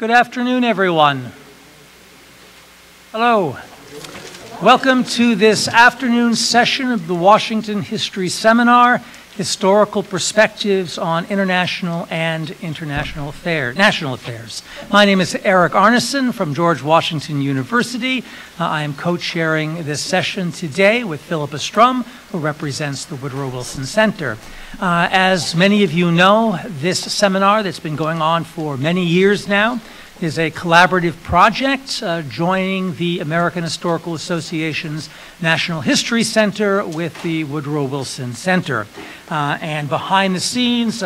Good afternoon, everyone. Hello. Welcome to this afternoon session of the Washington History Seminar, Historical Perspectives on International and National Affairs. My name is Eric Arneson from George Washington University. I am co-chairing this session today with Philippa Strum, who represents the Woodrow Wilson Center. As many of you know, this seminar that's been going on for many years now is a collaborative project joining the American Historical Association's National History Center with the Woodrow Wilson Center. And behind the scenes,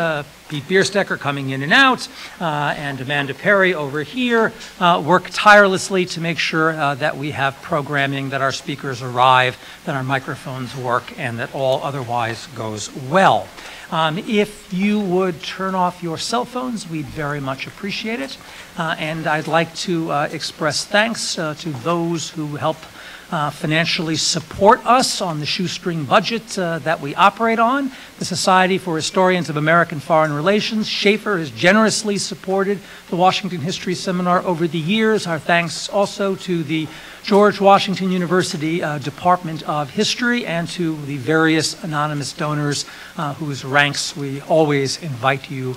Pete Bierstecker coming in and out, and Amanda Perry over here work tirelessly to make sure that we have programming, that our speakers arrive, that our microphones work, and that all otherwise goes well. If you would turn off your cell phones, we'd very much appreciate it. And I'd like to express thanks to those who help financially support us on the shoestring budget that we operate on. The Society for Historians of American Foreign Relations, Schaefer, has generously supported the Washington History Seminar over the years. Our thanks also to the George Washington University Department of History and to the various anonymous donors whose ranks we always invite you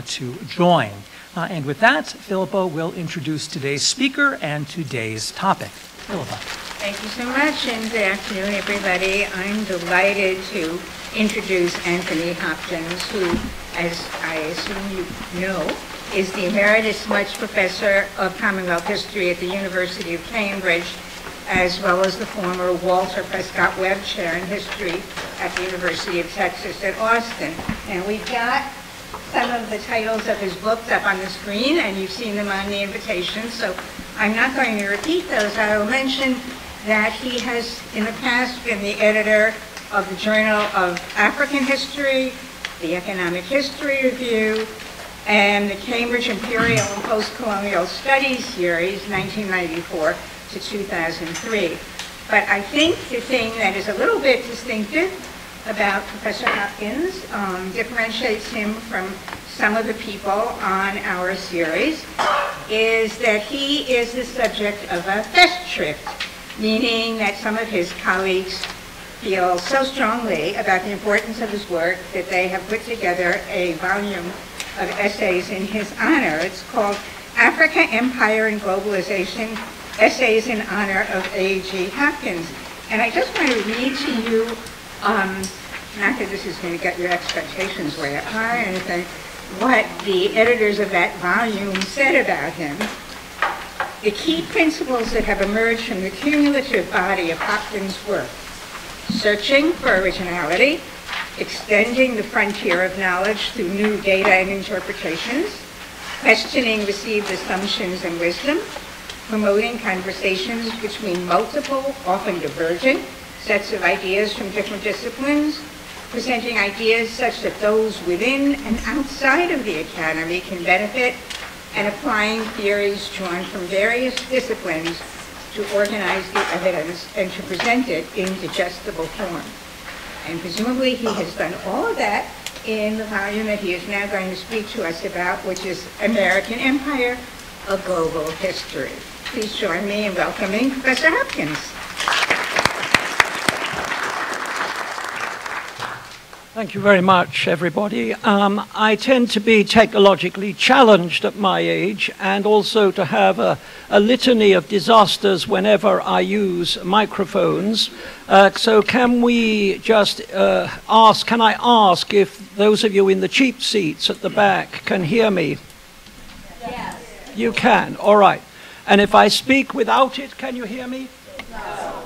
to join. And with that, Philippa will introduce today's speaker and today's topic. Philippa. Thank you so much, and good afternoon, everybody. I'm delighted to introduce Anthony Hopkins, who, as I assume you know, is the Emeritus Smuts Professor of Commonwealth History at the University of Cambridge, as well as the former Walter Prescott Webb Chair in History at the University of Texas at Austin. And we've got some of the titles of his books up on the screen, and you've seen them on the invitation, so I'm not going to repeat those. I will mention that he has in the past been the editor of the Journal of African History, the Economic History Review, and the Cambridge Imperial and Post-Colonial Studies series, 1994 to 2003. But I think the thing that is a little bit distinctive about Professor Hopkins, differentiates him from some of the people on our series, is that he is the subject of a Festschrift, meaning that some of his colleagues feel so strongly about the importance of his work that they have put together a volume of essays in his honor. It's called Africa, Empire, and Globalization, Essays in Honor of A.G. Hopkins. And I just want to read to you, not that this is going to get your expectations way up high or anything, what the editors of that volume said about him. The key principles that have emerged from the cumulative body of Hopkins' work: searching for originality, extending the frontier of knowledge through new data and interpretations, questioning received assumptions and wisdom, promoting conversations between multiple, often divergent, sets of ideas from different disciplines, presenting ideas such that those within and outside of the academy can benefit, and applying theories drawn from various disciplines to organize the evidence and to present it in digestible form. And presumably he has done all of that in the volume that he is now going to speak to us about, which is American Empire, A Global History. Please join me in welcoming Professor Hopkins. Thank you very much, everybody. I tend to be technologically challenged at my age and also to have a litany of disasters whenever I use microphones. So can we just can I ask if those of you in the cheap seats at the back can hear me? Yes. You can, all right. And if I speak without it, can you hear me? No.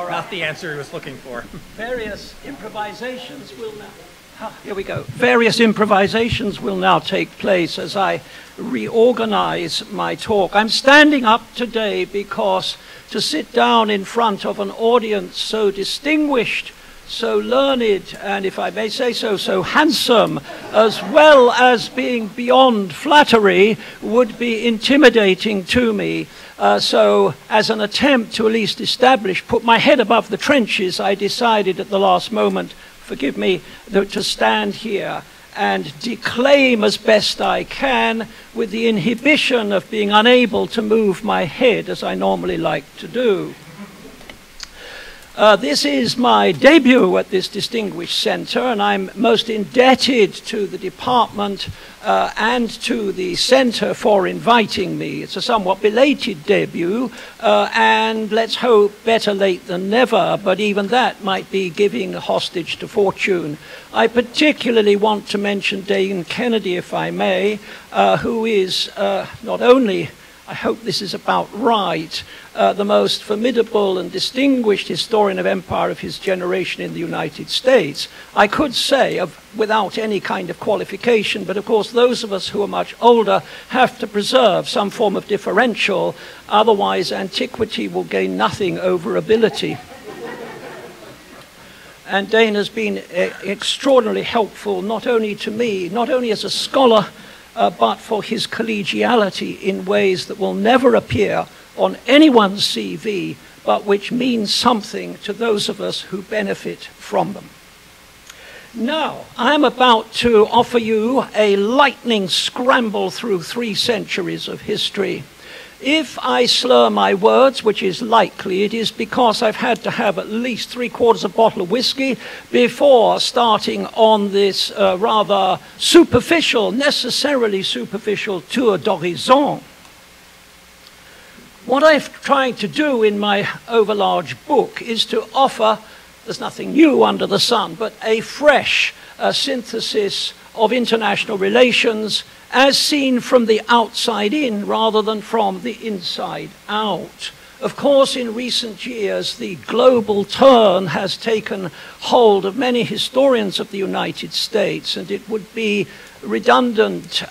Not the answer he was looking for. Various improvisations will now... Here we go. Various improvisations will now take place as I reorganize my talk. I'm standing up today because to sit down in front of an audience so distinguished, so learned, and if I may say so, so handsome, as well as being beyond flattery, would be intimidating to me. So as an attempt to at least establish, put my head above the trenches, I decided at the last moment, forgive me, to stand here and declaim as best I can with the inhibition of being unable to move my head as I normally like to do. This is my debut at this distinguished center, and I'm most indebted to the department and to the center for inviting me. It's a somewhat belated debut, and let's hope better late than never, but even that might be giving a hostage to fortune. I particularly want to mention Dane Kennedy, if I may, who is not only, I hope this is about right, the most formidable and distinguished historian of empire of his generation in the United States. I could say, without any kind of qualification, but of course those of us who are much older have to preserve some form of differential, otherwise antiquity will gain nothing over ability. And Dane has been extraordinarily helpful, not only to me, not only as a scholar, but for his collegiality in ways that will never appear on anyone's CV, but which means something to those of us who benefit from them. Now, I'm about to offer you a lightning scramble through 3 centuries of history. If I slur my words, which is likely, it is because I've had to have at least 3/4 of a bottle of whiskey before starting on this rather superficial, necessarily superficial tour d'horizon. What I'm trying to do in my overlarge book is to offer, there's nothing new under the sun, but a fresh synthesis of international relations as seen from the outside in rather than from the inside out. Of course, in recent years, the global turn has taken hold of many historians of the United States, and it would be redundant,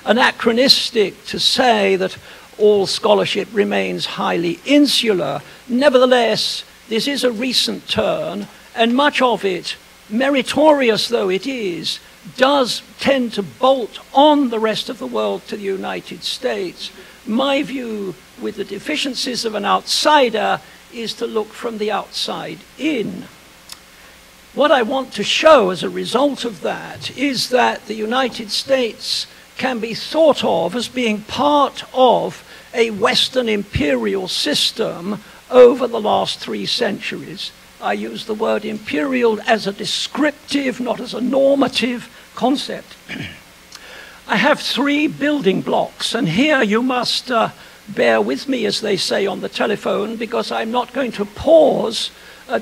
anachronistic to say that all scholarship remains highly insular. Nevertheless, this is a recent turn, and much of it, meritorious though it is, does tend to bolt on the rest of the world to the United States. My view, with the deficiencies of an outsider, is to look from the outside in. What I want to show as a result of that is that the United States can be thought of as being part of a Western imperial system over the last 3 centuries. I use the word imperial as a descriptive, not as a normative concept. I have 3 building blocks, and here you must bear with me, as they say on the telephone, because I'm not going to pause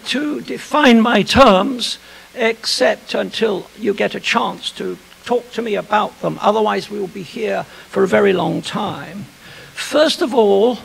to define my terms, except until you get a chance to talk to me about them. Otherwise, we will be here for a very long time. First of all,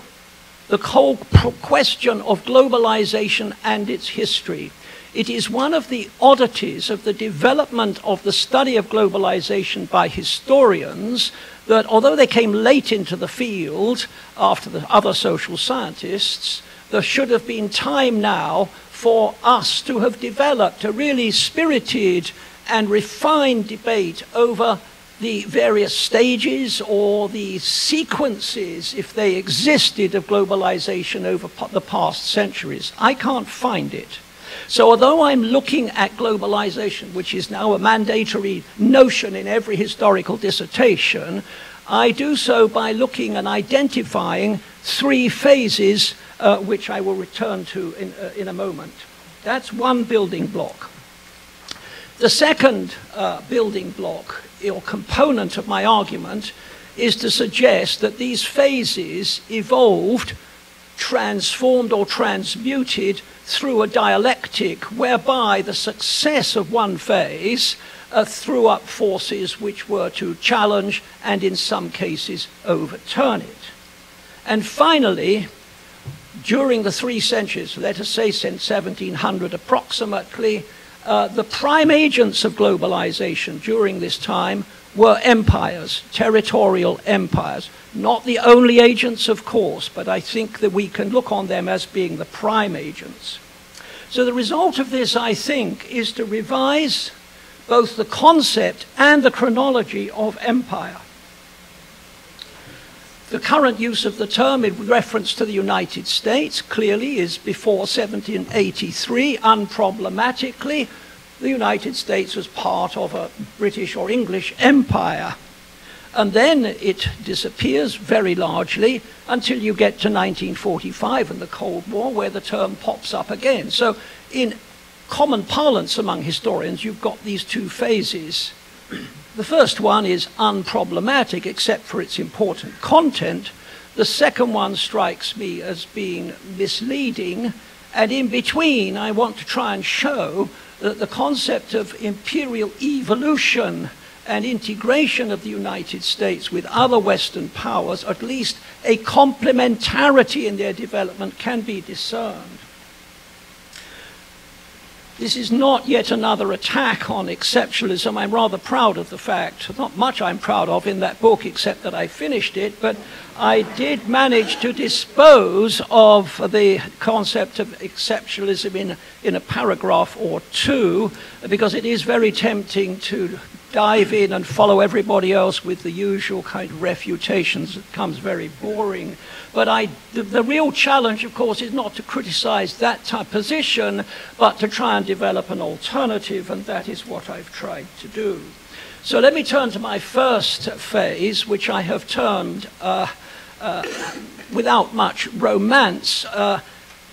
the whole question of globalization and its history. It is one of the oddities of the development of the study of globalization by historians that, although they came late into the field after the other social scientists, there should have been time now for us to have developed a really spirited and refined debate over the various stages or the sequences, if they existed, of globalization over the past centuries. I can't find it. So although I'm looking at globalization, which is now a mandatory notion in every historical dissertation, I do so by looking and identifying 3 phases, which I will return to in a moment. That's one building block. The second building block, or component of my argument, is to suggest that these phases evolved, transformed or transmuted through a dialectic whereby the success of one phase threw up forces which were to challenge and in some cases overturn it. And finally, during the 3 centuries, let us say since 1700 approximately, the prime agents of globalization during this time were empires, territorial empires. Not the only agents, of course, but I think that we can look on them as being the prime agents. So the result of this, I think, is to revise both the concept and the chronology of empire. The current use of the term in reference to the United States clearly is before 1783, unproblematically. the United States was part of a British or English empire. And then it disappears very largely until you get to 1945 and the Cold War, where the term pops up again. So in common parlance among historians, you've got these two phases. The first one is unproblematic, except for its important content. The second one strikes me as being misleading. And in between, I want to try and show that the concept of imperial evolution and integration of the United States with other Western powers, at least a complementarity in their development, can be discerned. This is not yet another attack on exceptionalism. I'm rather proud of the fact, not much I'm proud of in that book except that I finished it, but I did manage to dispose of the concept of exceptionalism in a paragraph or two, because it is very tempting to dive in and follow everybody else with the usual kind of refutations. It becomes very boring. But the real challenge, of course, is not to criticize that type of position, but to try and develop an alternative, and that is what I've tried to do. So let me turn to my first phase, which I have termed, without much romance,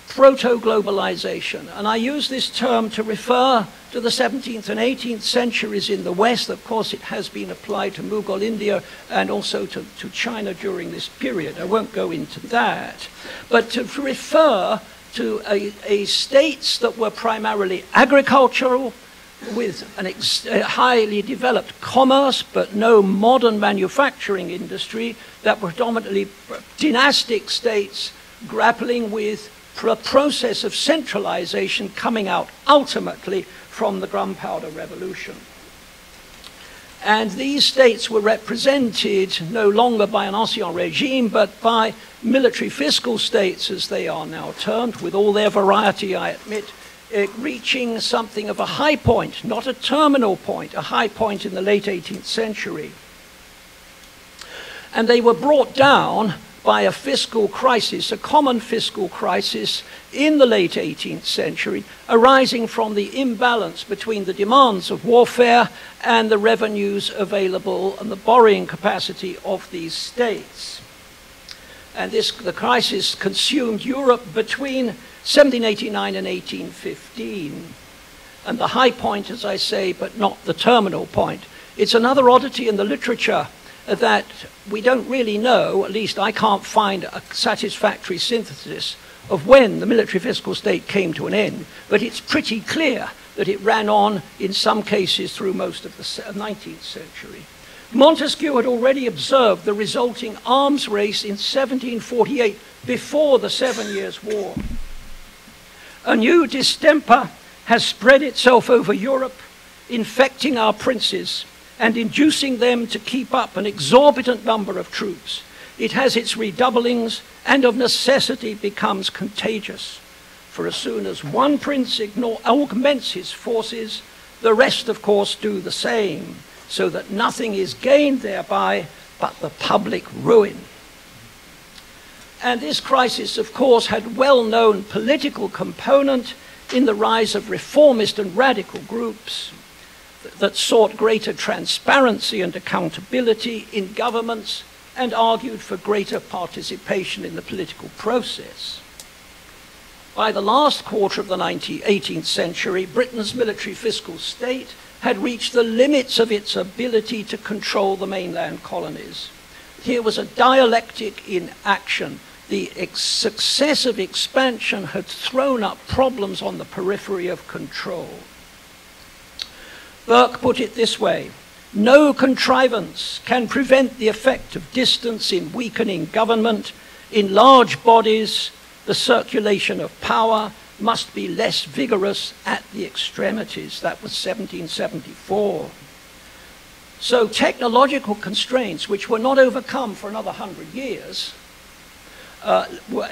Proto Globalization. And I use this term to refer to the 17th and 18th centuries in the West. Of course, it has been applied to Mughal India and also to China during this period. I won't go into that. But to refer to states that were primarily agricultural, with a highly developed commerce, but no modern manufacturing industry, that were predominantly dynastic states grappling with a process of centralization coming out ultimately from the Gunpowder Revolution. And these states were represented no longer by an ancien regime, but by military fiscal states, as they are now termed, with all their variety, I admit, reaching something of a high point, not a terminal point, a high point in the late 18th century. And they were brought down by a fiscal crisis, a common fiscal crisis in the late 18th century, arising from the imbalance between the demands of warfare and the revenues available and the borrowing capacity of these states. And the crisis consumed Europe between 1789 and 1815. And the high point, as I say, but not the terminal point. It's another oddity in the literature that we don't really know, at least I can't find a satisfactory synthesis of when the military fiscal state came to an end, but it's pretty clear that it ran on in some cases through most of the 19th century. Montesquieu had already observed the resulting arms race in 1748, before the 7 Years' War. A new distemper has spread itself over Europe, infecting our princes and inducing them to keep up an exorbitant number of troops. It has its redoublings and of necessity becomes contagious. For as soon as one prince augments his forces, the rest, of course, do the same, so that nothing is gained thereby but the public ruin. And this crisis, of course, had well-known political component in the rise of reformist and radical groups that sought greater transparency and accountability in governments and argued for greater participation in the political process. By the last quarter of the 18th century, Britain's military fiscal state had reached the limits of its ability to control the mainland colonies. Here was a dialectic in action. The successive expansion had thrown up problems on the periphery of control. Burke put it this way: no contrivance can prevent the effect of distance in weakening government. In large bodies, the circulation of power must be less vigorous at the extremities. That was 1774. So technological constraints, which were not overcome for another 100 years,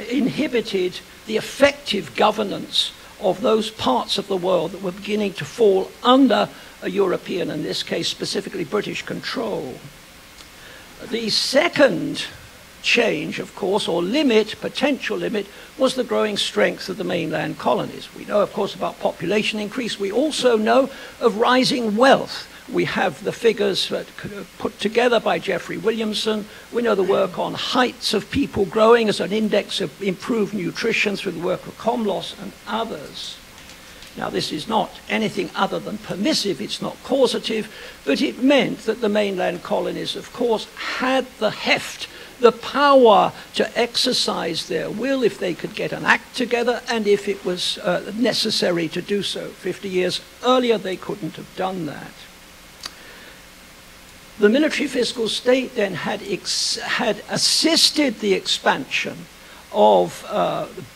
inhibited the effective governance of those parts of the world that were beginning to fall under a European, in this case specifically British, control. The second change, of course, or limit, potential limit, was the growing strength of the mainland colonies. We know, of course, about population increase. We also know of rising wealth. We have the figures put together by Jeffrey Williamson. We know the work on heights of people growing as an index of improved nutrition through the work of Commonwealth and others. Now, this is not anything other than permissive, it's not causative, but it meant that the mainland colonies, of course, had the heft, the power to exercise their will if they could get an act together and if it was necessary to do so. 50 years earlier, they couldn't have done that. The military fiscal state then had assisted the expansion of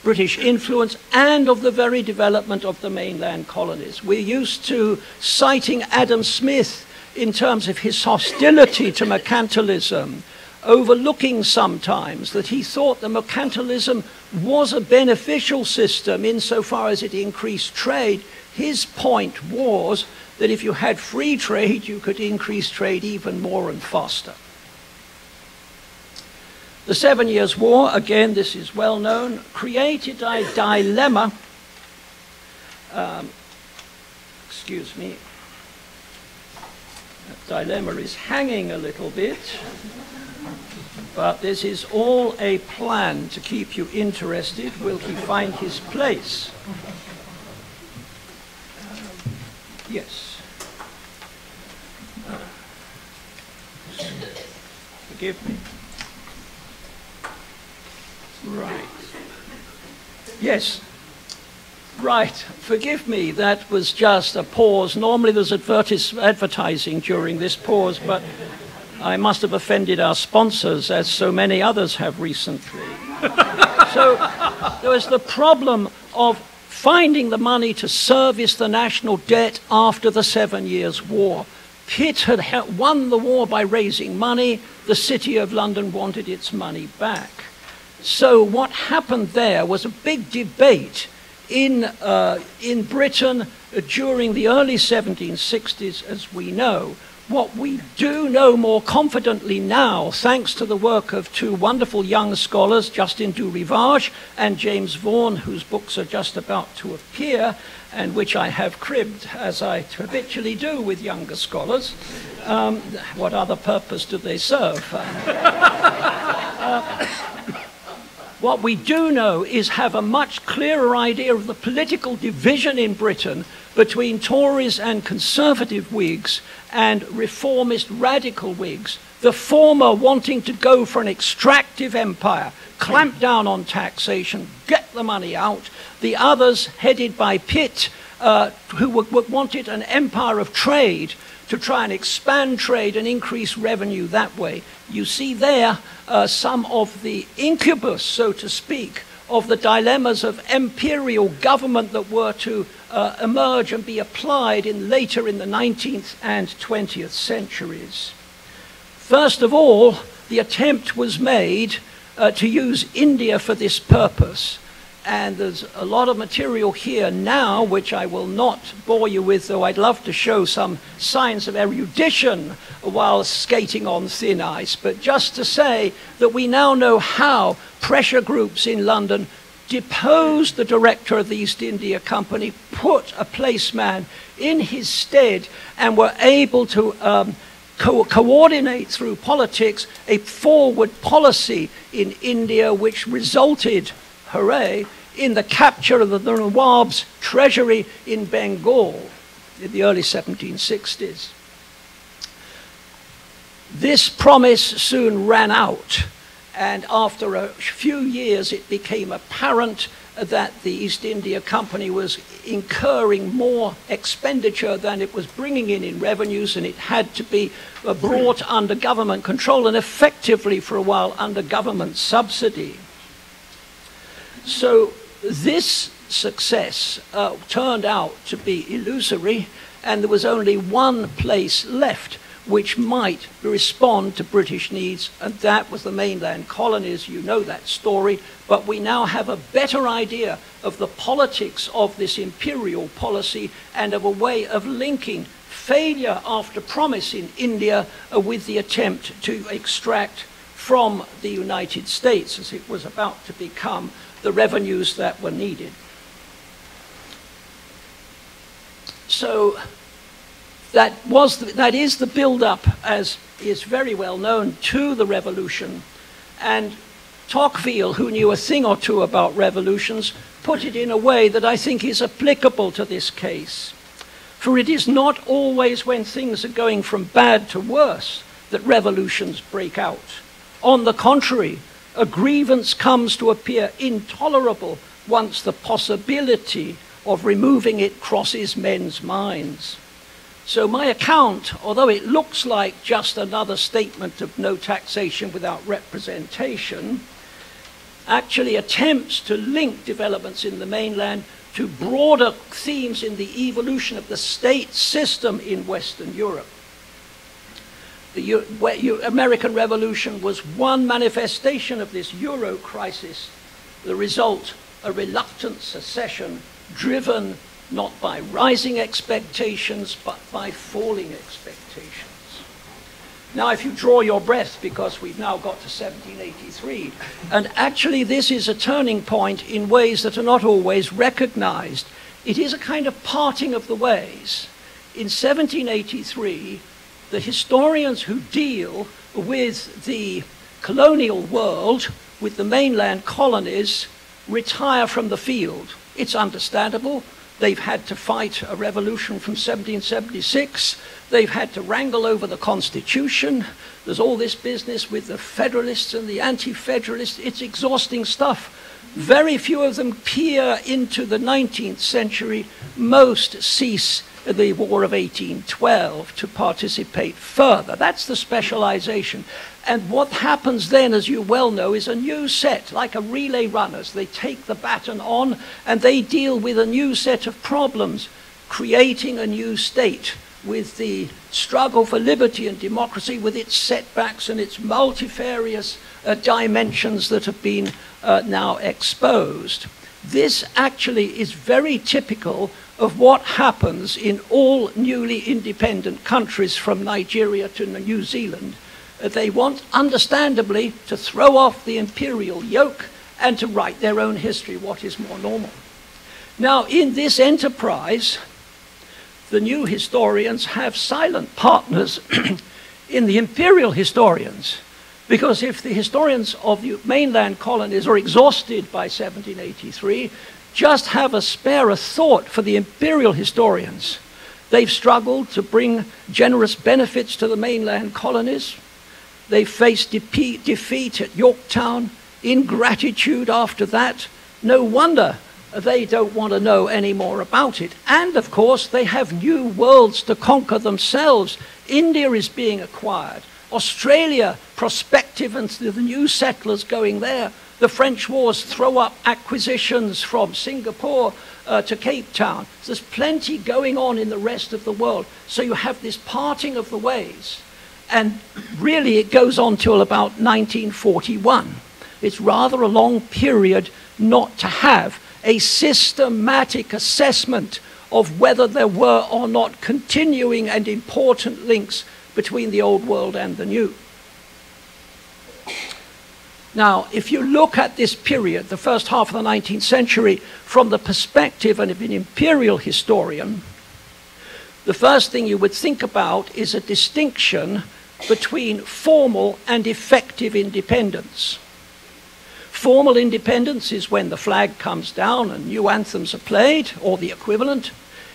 British influence and of the very development of the mainland colonies. We're used to citing Adam Smith in terms of his hostility to mercantilism, overlooking sometimes that he thought that mercantilism was a beneficial system insofar as it increased trade. His point was that if you had free trade, you could increase trade even more and faster. The 7 Years' War, again, this is well known, created a dilemma. Excuse me. That dilemma is hanging a little bit. But this is all a plan to keep you interested. Will he find his place? Yes. Forgive me. Right. Yes. Right. Forgive me. That was just a pause. Normally there's advertising during this pause, but I must have offended our sponsors, as so many others have recently. So there was the problem of finding the money to service the national debt after the 7 Years' War. Pitt had won the war by raising money. The City of London wanted its money back. So what happened there was a big debate in Britain during the early 1760s, as we know. What we do know more confidently now, thanks to the work of two wonderful young scholars, Justin du Rivage and James Vaughan, whose books are just about to appear, and which I have cribbed, as I habitually do with younger scholars. What other purpose do they serve? What we do know is have a much clearer idea of the political division in Britain between Tories and Conservative Whigs and reformist radical Whigs, the former wanting to go for an extractive empire, clamp down on taxation, get the money out, the others headed by Pitt, who wanted an empire of trade to try and expand trade and increase revenue that way. You see there some of the incubus, so to speak, of the dilemmas of imperial government that were to emerge and be applied later in the 19th and 20th centuries. First of all, the attempt was made to use India for this purpose. And there's a lot of material here now, which I will not bore you with, though I'd love to show some signs of erudition while skating on thin ice. But just to say that we now know how pressure groups in London deposed the director of the East India Company, put a placeman in his stead, and were able to coordinate through politics a forward policy in India which resulted, hooray, in the capture of the Nawab's treasury in Bengal in the early 1760s. This promise soon ran out, and after a few years it became apparent that the East India Company was incurring more expenditure than it was bringing in revenues, and it had to be brought under government control and effectively for a while under government subsidy. So this success turned out to be illusory, and there was only one place left which might respond to British needs, and that was the mainland colonies. You know that story, but we now have a better idea of the politics of this imperial policy and of a way of linking failure after promise in India with the attempt to extract from the United States as it was about to become the revenues that were needed. So that is the build-up, as is very well known, to the revolution. And Tocqueville, who knew a thing or two about revolutions, put it in a way that I think is applicable to this case. For it is not always when things are going from bad to worse that revolutions break out. On the contrary, a grievance comes to appear intolerable once the possibility of removing it crosses men's minds. So my account, although it looks like just another statement of no taxation without representation, actually attempts to link developments in the mainland to broader themes in the evolution of the state system in Western Europe. The American Revolution was one manifestation of this Euro crisis. The result, a reluctant secession driven not by rising expectations, but by falling expectations. Now, if you draw your breath, because we've now got to 1783, and actually this is a turning point in ways that are not always recognized. It is a kind of parting of the ways. In 1783, the historians who deal with the colonial world, with the mainland colonies, retire from the field. It's understandable. They've had to fight a revolution from 1776. They've had to wrangle over the Constitution. There's all this business with the Federalists and the Anti-Federalists. It's exhausting stuff. Very few of them peer into the 19th century. Most cease the War of 1812 to participate further. That's the specialization. And what happens then, as you well know, is a new set, like a relay runners. They take the baton on and they deal with a new set of problems, creating a new state with the struggle for liberty and democracy, with its setbacks and its multifarious dimensions that have been now exposed. This actually is very typical of what happens in all newly independent countries from Nigeria to New Zealand. They want, understandably, to throw off the imperial yoke and to write their own history, what is more normal. Now, in this enterprise, the new historians have silent partners in the imperial historians, because if the historians of the mainland colonies are exhausted by 1783, just have a spare a thought for the imperial historians. They've struggled to bring generous benefits to the mainland colonies. They faced defeat at Yorktown, ingratitude after that. No wonder they don't want to know any more about it. And of course, they have new worlds to conquer themselves. India is being acquired. Australia, prospective, and the new settlers going there. The French wars throw up acquisitions from Singapore to Cape Town. There's plenty going on in the rest of the world. So you have this parting of the ways. And really it goes on till about 1941. It's rather a long period not to have a systematic assessment of whether there were or not continuing and important links between the old world and the new. Now, if you look at this period, the first half of the 19th century, from the perspective of an imperial historian, the first thing you would think about is a distinction between formal and effective independence. Formal independence is when the flag comes down and new anthems are played, or the equivalent.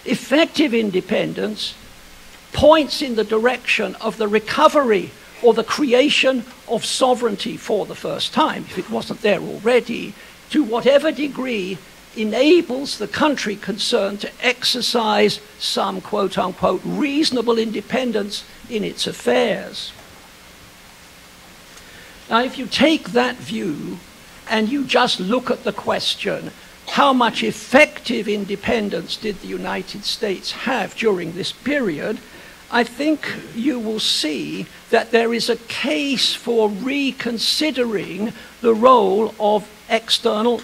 Effective independence points in the direction of the recovery or the creation of sovereignty for the first time, if it wasn't there already, to whatever degree enables the country concerned to exercise some quote-unquote reasonable independence in its affairs. Now, if you take that view and you just look at the question, how much effective independence did the United States have during this period, I think you will see that there is a case for reconsidering the role of external,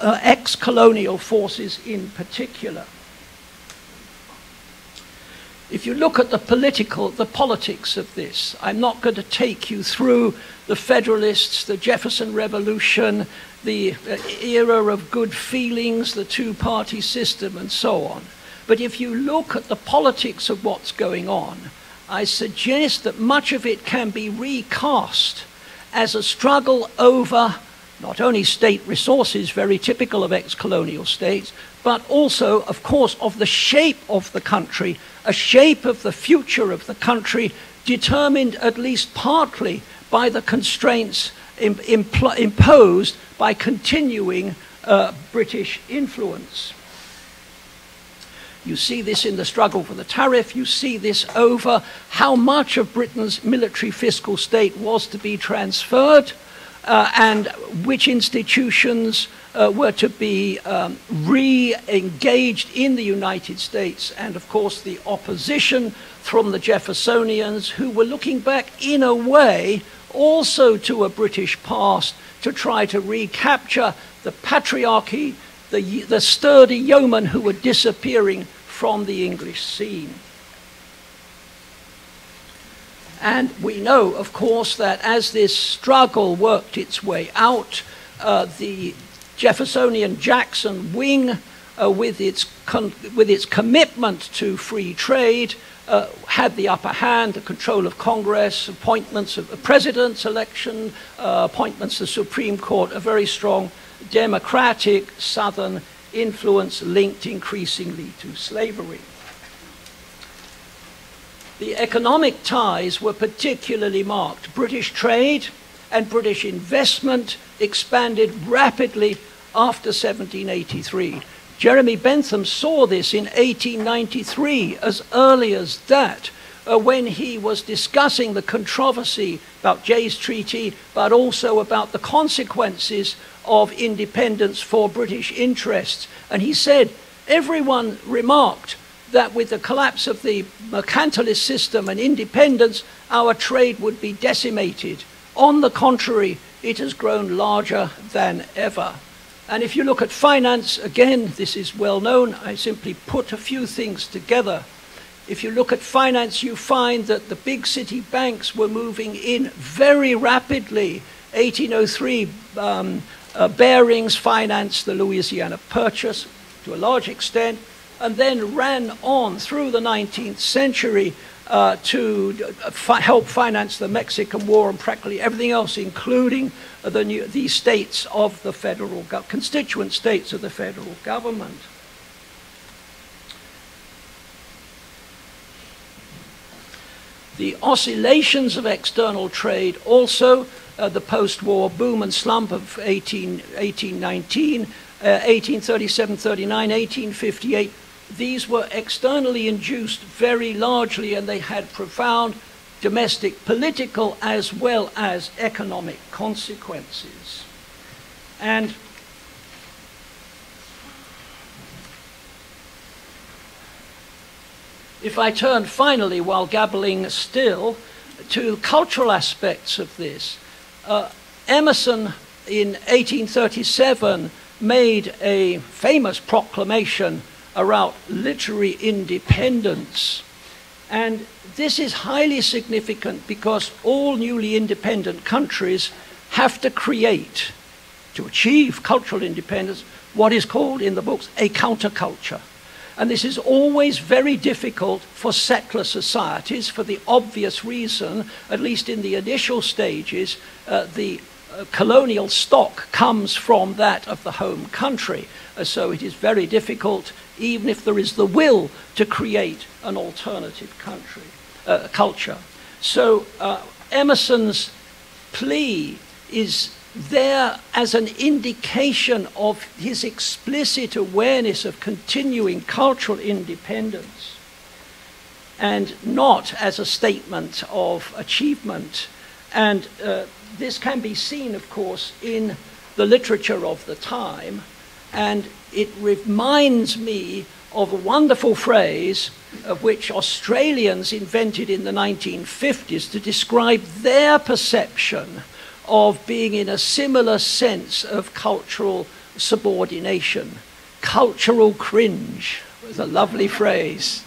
ex-colonial forces in particular. If you look at the politics of this, I'm not going to take you through the Federalists, the Jefferson Revolution, the era of good feelings, the two-party system, and so on. But if you look at the politics of what's going on, I suggest that much of it can be recast as a struggle over not only state resources, very typical of ex-colonial states, but also, of course, of the shape of the country, a shape of the future of the country determined at least partly by the constraints imposed by continuing British influence. You see this in the struggle for the tariff. You see this over how much of Britain's military fiscal state was to be transferred and which institutions were to be re-engaged in the United States. And of course the opposition from the Jeffersonians, who were looking back in a way also to a British past to try to recapture the patriarchy, the sturdy yeomen who were disappearing from the English scene. And we know, of course, that as this struggle worked its way out, the Jeffersonian Jackson wing, with its commitment to free trade, had the upper hand, the control of Congress, appointments of president's election, appointments to the Supreme Court, a very strong democratic Southern influence linked increasingly to slavery. The economic ties were particularly marked. British trade and British investment expanded rapidly after 1783. Jeremy Bentham saw this in 1893, as early as that, when he was discussing the controversy about Jay's Treaty, but also about the consequences of independence for British interests. And he said, everyone remarked that with the collapse of the mercantilist system and independence, our trade would be decimated. On the contrary, it has grown larger than ever. And if you look at finance, again, this is well known. I simply put a few things together. If you look at finance, you find that the big city banks were moving in very rapidly. 1803, Barings financed the Louisiana Purchase to a large extent, and then ran on through the 19th century to help finance the Mexican War and practically everything else, including the states of the federal, constituent states of the federal government. The oscillations of external trade also, the post-war boom and slump of 1819, 1837-39, 1858, these were externally induced very largely, and they had profound domestic political as well as economic consequences. And if I turn finally, while gabbling still, to cultural aspects of this, Emerson in 1837 made a famous proclamation around literary independence. And this is highly significant because all newly independent countries have to create, to achieve cultural independence, what is called in the books a counterculture. And this is always very difficult for settler societies for the obvious reason, at least in the initial stages, the colonial stock comes from that of the home country. So it is very difficult, even if there is the will, to create an alternative culture. So Emerson's plea is there as an indication of his explicit awareness of continuing cultural independence, and not as a statement of achievement. And this can be seen, of course, in the literature of the time, and it reminds me of a wonderful phrase of which Australians invented in the 1950s to describe their perception of being in a similar sense of cultural subordination. Cultural cringe was a lovely phrase.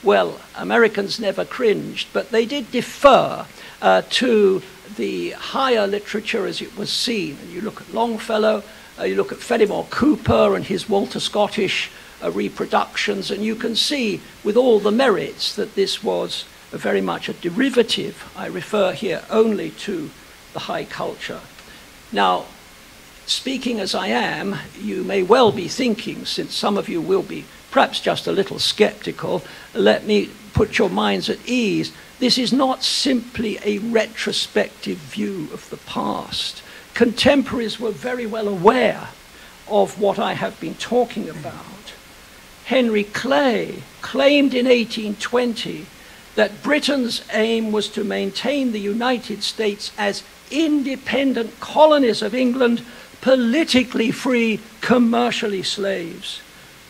well, Americans never cringed, but they did defer to the higher literature as it was seen. And you look at Longfellow, you look at Fenimore Cooper and his Walter Scottish reproductions, and you can see with all the merits that this was very much a derivative. I refer here only to the high culture. Now, speaking as I am, you may well be thinking, since some of you will be perhaps just a little skeptical, let me put your minds at ease. This is not simply a retrospective view of the past. Contemporaries were very well aware of what I have been talking about. Henry Clay claimed in 1820 that Britain's aim was to maintain the United States as independent colonies of England, politically free, commercially slaves.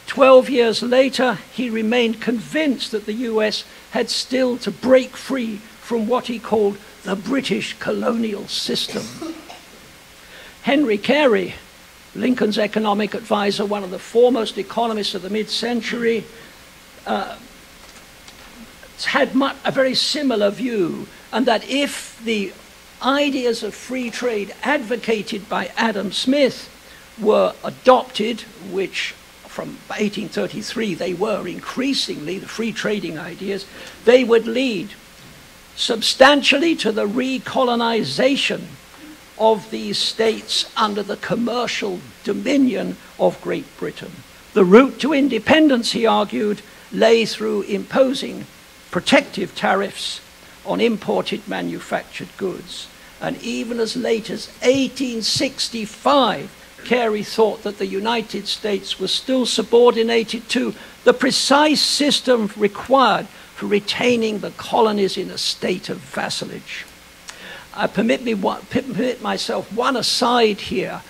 12 years later, he remained convinced that the US had still to break free from what he called the British colonial system. Henry Carey, Lincoln's economic advisor, one of the foremost economists of the mid-century, had a very similar view, and that if the ideas of free trade advocated by Adam Smith were adopted, which from 1833 they were increasingly, the free trading ideas, they would lead substantially to the recolonization of these states under the commercial dominion of Great Britain. The route to independence, he argued, lay through imposing protective tariffs on imported manufactured goods. And even as late as 1865, Carey thought that the United States was still subordinated to the precise system required for retaining the colonies in a state of vassalage. I permit myself one aside here.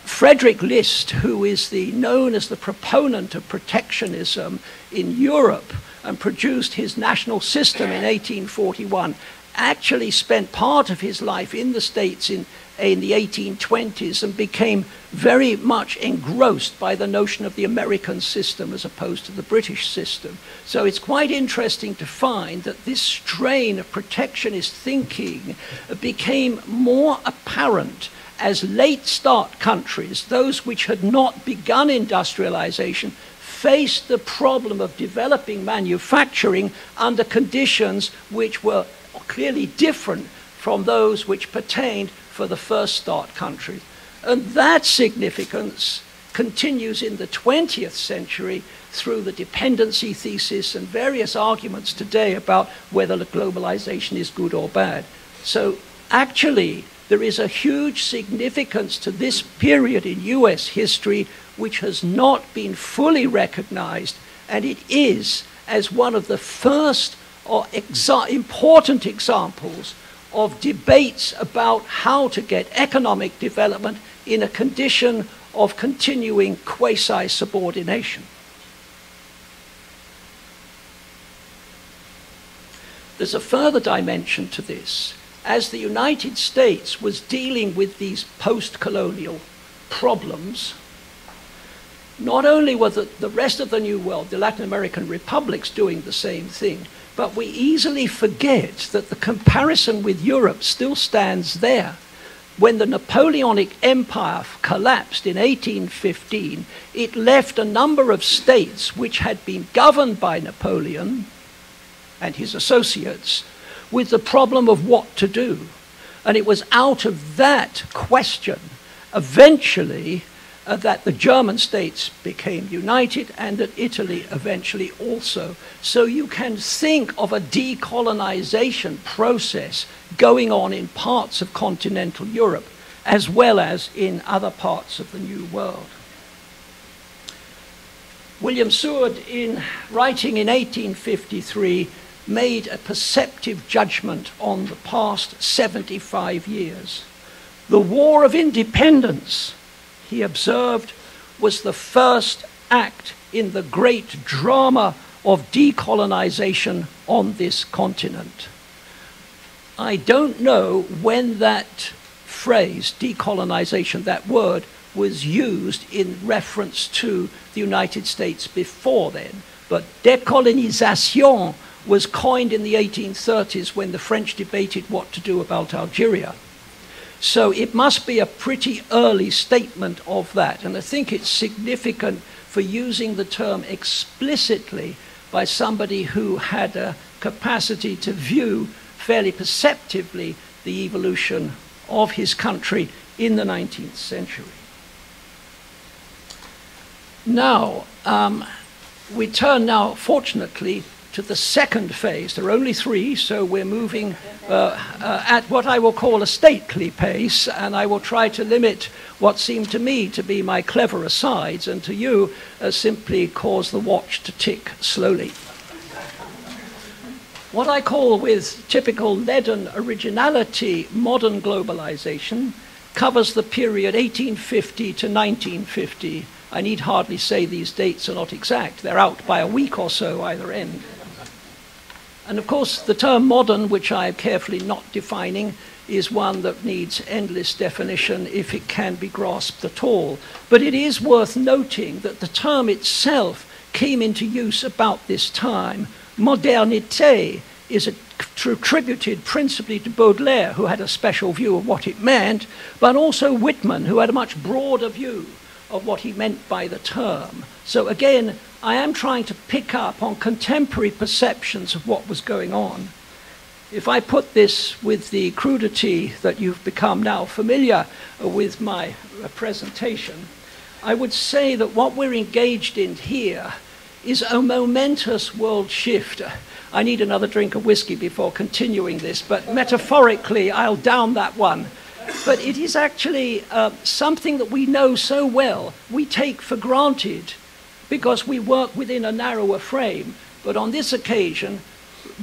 Frederick List, who is known as the proponent of protectionism in Europe and produced his national system in 1841, actually spent part of his life in the States in the 1820s and became very much engrossed by the notion of the American system as opposed to the British system. So it's quite interesting to find that this strain of protectionist thinking became more apparent as late start countries, those which had not begun industrialization, faced the problem of developing manufacturing under conditions which were clearly different from those which pertained for the first start countries. And that significance continues in the 20th century through the dependency thesis and various arguments today about whether globalization is good or bad. So actually, there is a huge significance to this period in US history which has not been fully recognized, and it is as one of the first or important examples of debates about how to get economic development in a condition of continuing quasi-subordination. There's a further dimension to this. As the United States was dealing with these post-colonial problems, not only were the rest of the New World, the Latin American republics, doing the same thing, but we easily forget that the comparison with Europe still stands there. When the Napoleonic Empire collapsed in 1815, it left a number of states which had been governed by Napoleon and his associates with the problem of what to do. And it was out of that question, eventually, that the German states became united and that Italy eventually also. So you can think of a decolonization process going on in parts of continental Europe as well as in other parts of the New World. William Seward, in writing in 1853, made a perceptive judgment on the past 75 years. The War of Independence, he observed, was the first act in the great drama of decolonization on this continent. I don't know when that phrase, decolonization, that word, was used in reference to the United States before then, but Decolonization was coined in the 1830s when the French debated what to do about Algeria. So it must be a pretty early statement of that. And I think it's significant for using the term explicitly by somebody who had a capacity to view fairly perceptively the evolution of his country in the 19th century. Now, we turn now, fortunately, to the second phase. There are only three, so we're moving at what I will call a stately pace, and I will try to limit what seem to me to be my clever asides, and to you simply cause the watch to tick slowly. What I call, with typical leaden originality, modern globalization covers the period 1850 to 1950. I need hardly say these dates are not exact. They're out by a week or so either end. And of course, the term modern, which I am carefully not defining, is one that needs endless definition if it can be grasped at all. But it is worth noting that the term itself came into use about this time. Modernité is attributed principally to Baudelaire, who had a special view of what it meant, but also Whitman, who had a much broader view of what he meant by the term. So again, I am trying to pick up on contemporary perceptions of what was going on. If I put this with the crudity that you've become now familiar with my presentation, I would say that what we're engaged in here is a momentous world shift. I need another drink of whiskey before continuing this, but metaphorically, I'll down that one. But it is actually something that we know so well, we take for granted because we work within a narrower frame. But on this occasion,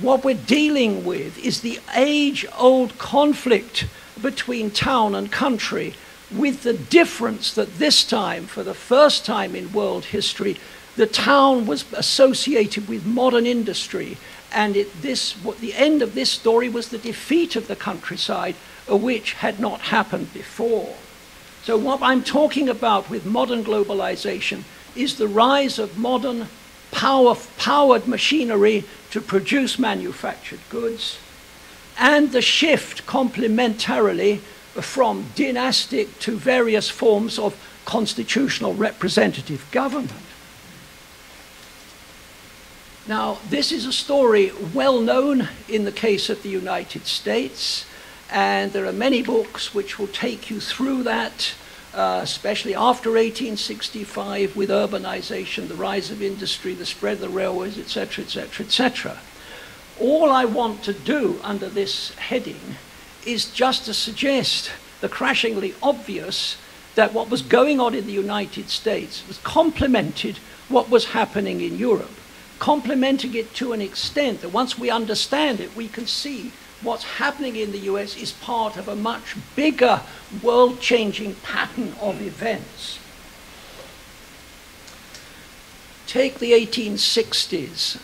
what we're dealing with is the age-old conflict between town and country, with the difference that this time, for the first time in world history, the town was associated with modern industry. And the end of this story was the defeat of the countryside, which had not happened before. So what I'm talking about with modern globalization is the rise of modern powered machinery to produce manufactured goods, and the shift complementarily from dynastic to various forms of constitutional representative government. Now, this is a story well known in the case of the United States, and there are many books which will take you through that, especially after 1865 with urbanization, the rise of industry, the spread of the railways, etc., etc., etc. All I want to do under this heading is just to suggest the crashingly obvious that what was going on in the United States was complemented what was happening in Europe, complementing it to an extent that once we understand it, we can see what's happening in the US is part of a much bigger world-changing pattern of events. Take the 1860s,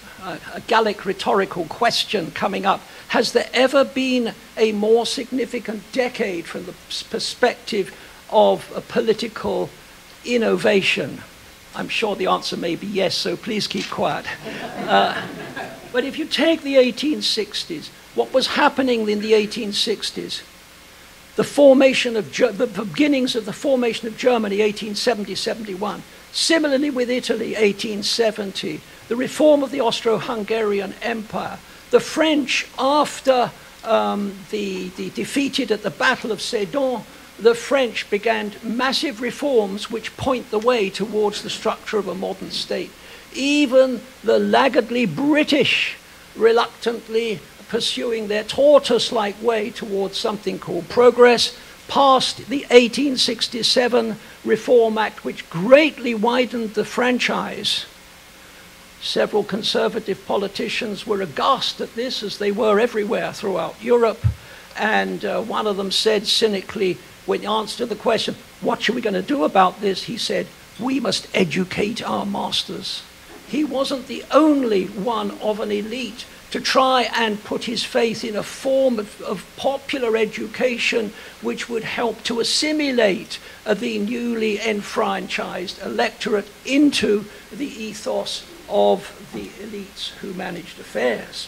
a Gallic rhetorical question coming up. Has there ever been a more significant decade from the perspective of a political innovation? I'm sure the answer may be yes, so please keep quiet. But if you take the 1860s, what was happening in the 1860s? The formation of the beginnings of the formation of Germany, 1870-71. Similarly with Italy, 1870. The reform of the Austro-Hungarian Empire. The French, after the defeated at the Battle of Sedan, the French began massive reforms which point the way towards the structure of a modern state. Even the laggardly British reluctantly pursuing their tortoise-like way towards something called progress, passed the 1867 Reform Act, which greatly widened the franchise. Several conservative politicians were aghast at this, as they were everywhere throughout Europe, and one of them said cynically, when asked the question, what are we going to do about this? He said, we must educate our masters. He wasn't the only one of an elite to try and put his faith in a form of popular education which would help to assimilate the newly enfranchised electorate into the ethos of the elites who managed affairs.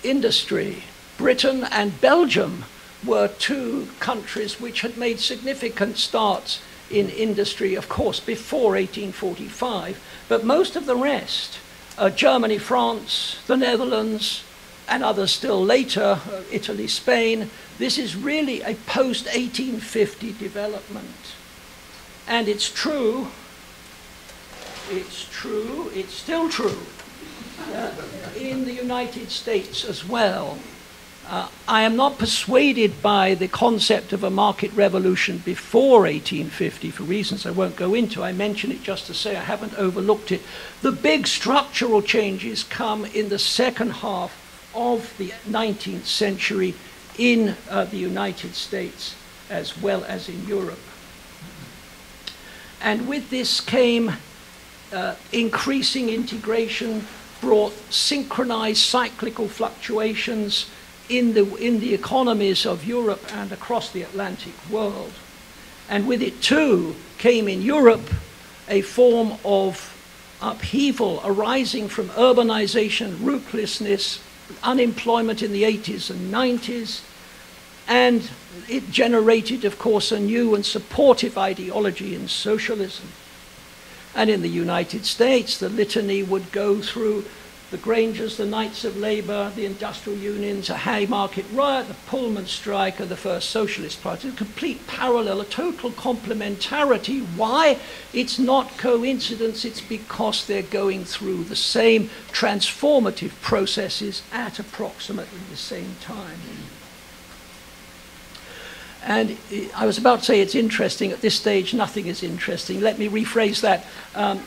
Industry. Britain and Belgium were two countries which had made significant starts in industry, of course, before 1845, but most of the rest, Germany, France, the Netherlands, and others still later, Italy, Spain, this is really a post-1850 development. And it's still true, in the United States as well. I am not persuaded by the concept of a market revolution before 1850 for reasons I won't go into. I mention it just to say I haven't overlooked it. The big structural changes come in the second half of the 19th century in the United States as well as in Europe. And with this came increasing integration, brought synchronized cyclical fluctuations in the economies of Europe and across the Atlantic world. And with it too came in Europe a form of upheaval arising from urbanization, rootlessness, unemployment in the 80s and 90s, and it generated, of course, a new and supportive ideology in socialism. And in the United States, the litany would go through the Grangers, the Knights of Labor, the industrial unions, a Haymarket riot, the Pullman strike, and the first Socialist Party. A complete parallel, a total complementarity. Why? It's not coincidence, it's because they're going through the same transformative processes at approximately the same time. And I was about to say it's interesting. At this stage, nothing is interesting. Let me rephrase that.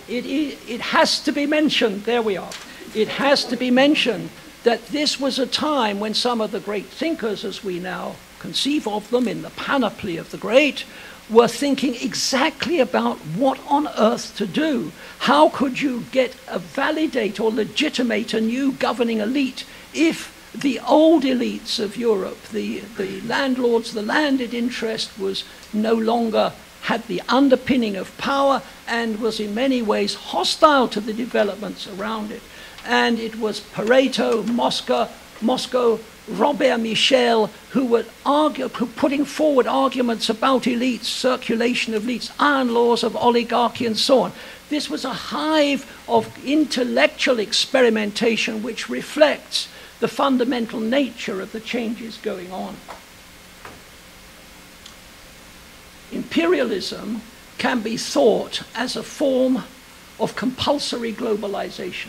It has to be mentioned, there we are. It has to be mentioned that this was a time when some of the great thinkers, as we now conceive of them in the panoply of the great, were thinking exactly about what on earth to do. How could you validate or legitimate a new governing elite if the old elites of Europe, the landlords, the landed interest was no longer had the underpinning of power and was in many ways hostile to the developments around it. And it was Pareto, Moscow, Robert Michel, who were putting forward arguments about elites, circulation of elites, iron laws of oligarchy, and so on. This was a hive of intellectual experimentation which reflects the fundamental nature of the changes going on. Imperialism can be thought as a form of compulsory globalization.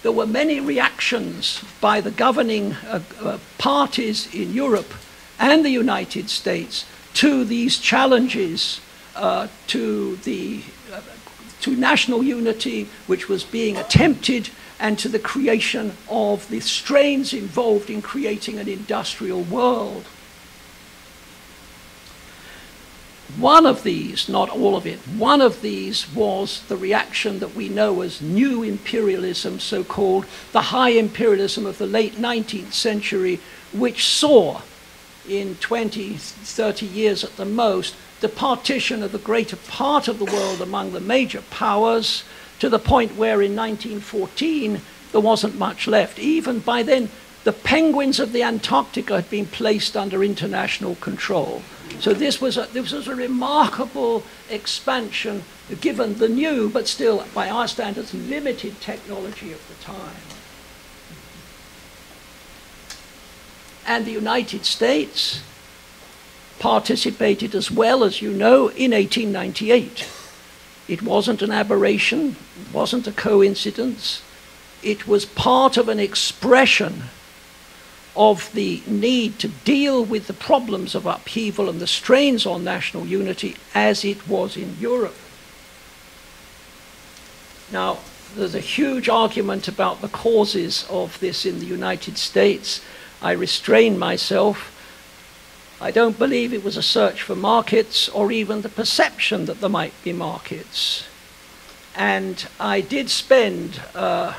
There were many reactions by the governing parties in Europe and the United States to these challenges to national unity, which was being attempted, and to the creation of the strains involved in creating an industrial world. One of these, not all of it, one of these was the reaction that we know as new imperialism, so-called the high imperialism of the late 19th century, which saw in 20, 30 years at the most, the partition of the greater part of the world among the major powers, to the point where in 1914 there wasn't much left. Even by then, the penguins of the Antarctica had been placed under international control. So this was a remarkable expansion, given the new, but still, by our standards, limited technology of the time. And the United States participated as well, as you know, in 1898. It wasn't an aberration, it wasn't a coincidence. It was part of an expression of the need to deal with the problems of upheaval and the strains on national unity as it was in Europe. Now, there's a huge argument about the causes of this in the United States. I restrain myself. I don't believe it was a search for markets or even the perception that there might be markets. And I did spend an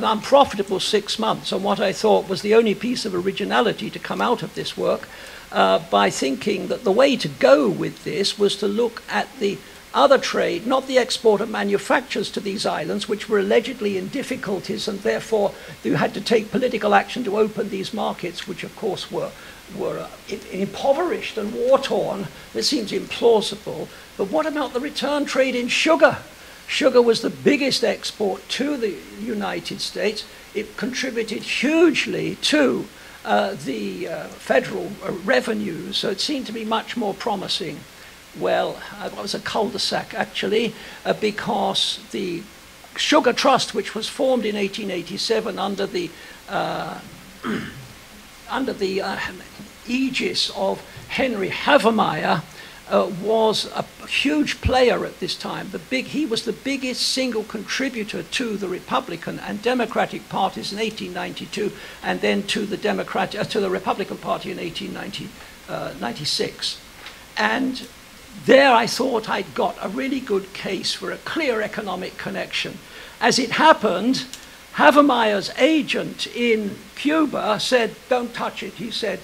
unprofitable 6 months on what I thought was the only piece of originality to come out of this work by thinking that the way to go with this was to look at the other trade, not the export of manufactures to these islands, which were allegedly in difficulties, and therefore you had to take political action to open these markets, which of course were impoverished and war-torn. It seems implausible. But what about the return trade in sugar? Sugar was the biggest export to the United States. It contributed hugely to the federal revenue, so it seemed to be much more promising. Well, it was a cul-de-sac, actually, because the Sugar Trust, which was formed in 1887 under the aegis of Henry Havemeyer, was a huge player at this time. He was the biggest single contributor to the Republican and Democratic parties in 1892, and then to the Republican Party in 1896. And there I thought I'd got a really good case for a clear economic connection. As it happened, Havemeyer's agent in Cuba said, "Don't touch it." He said,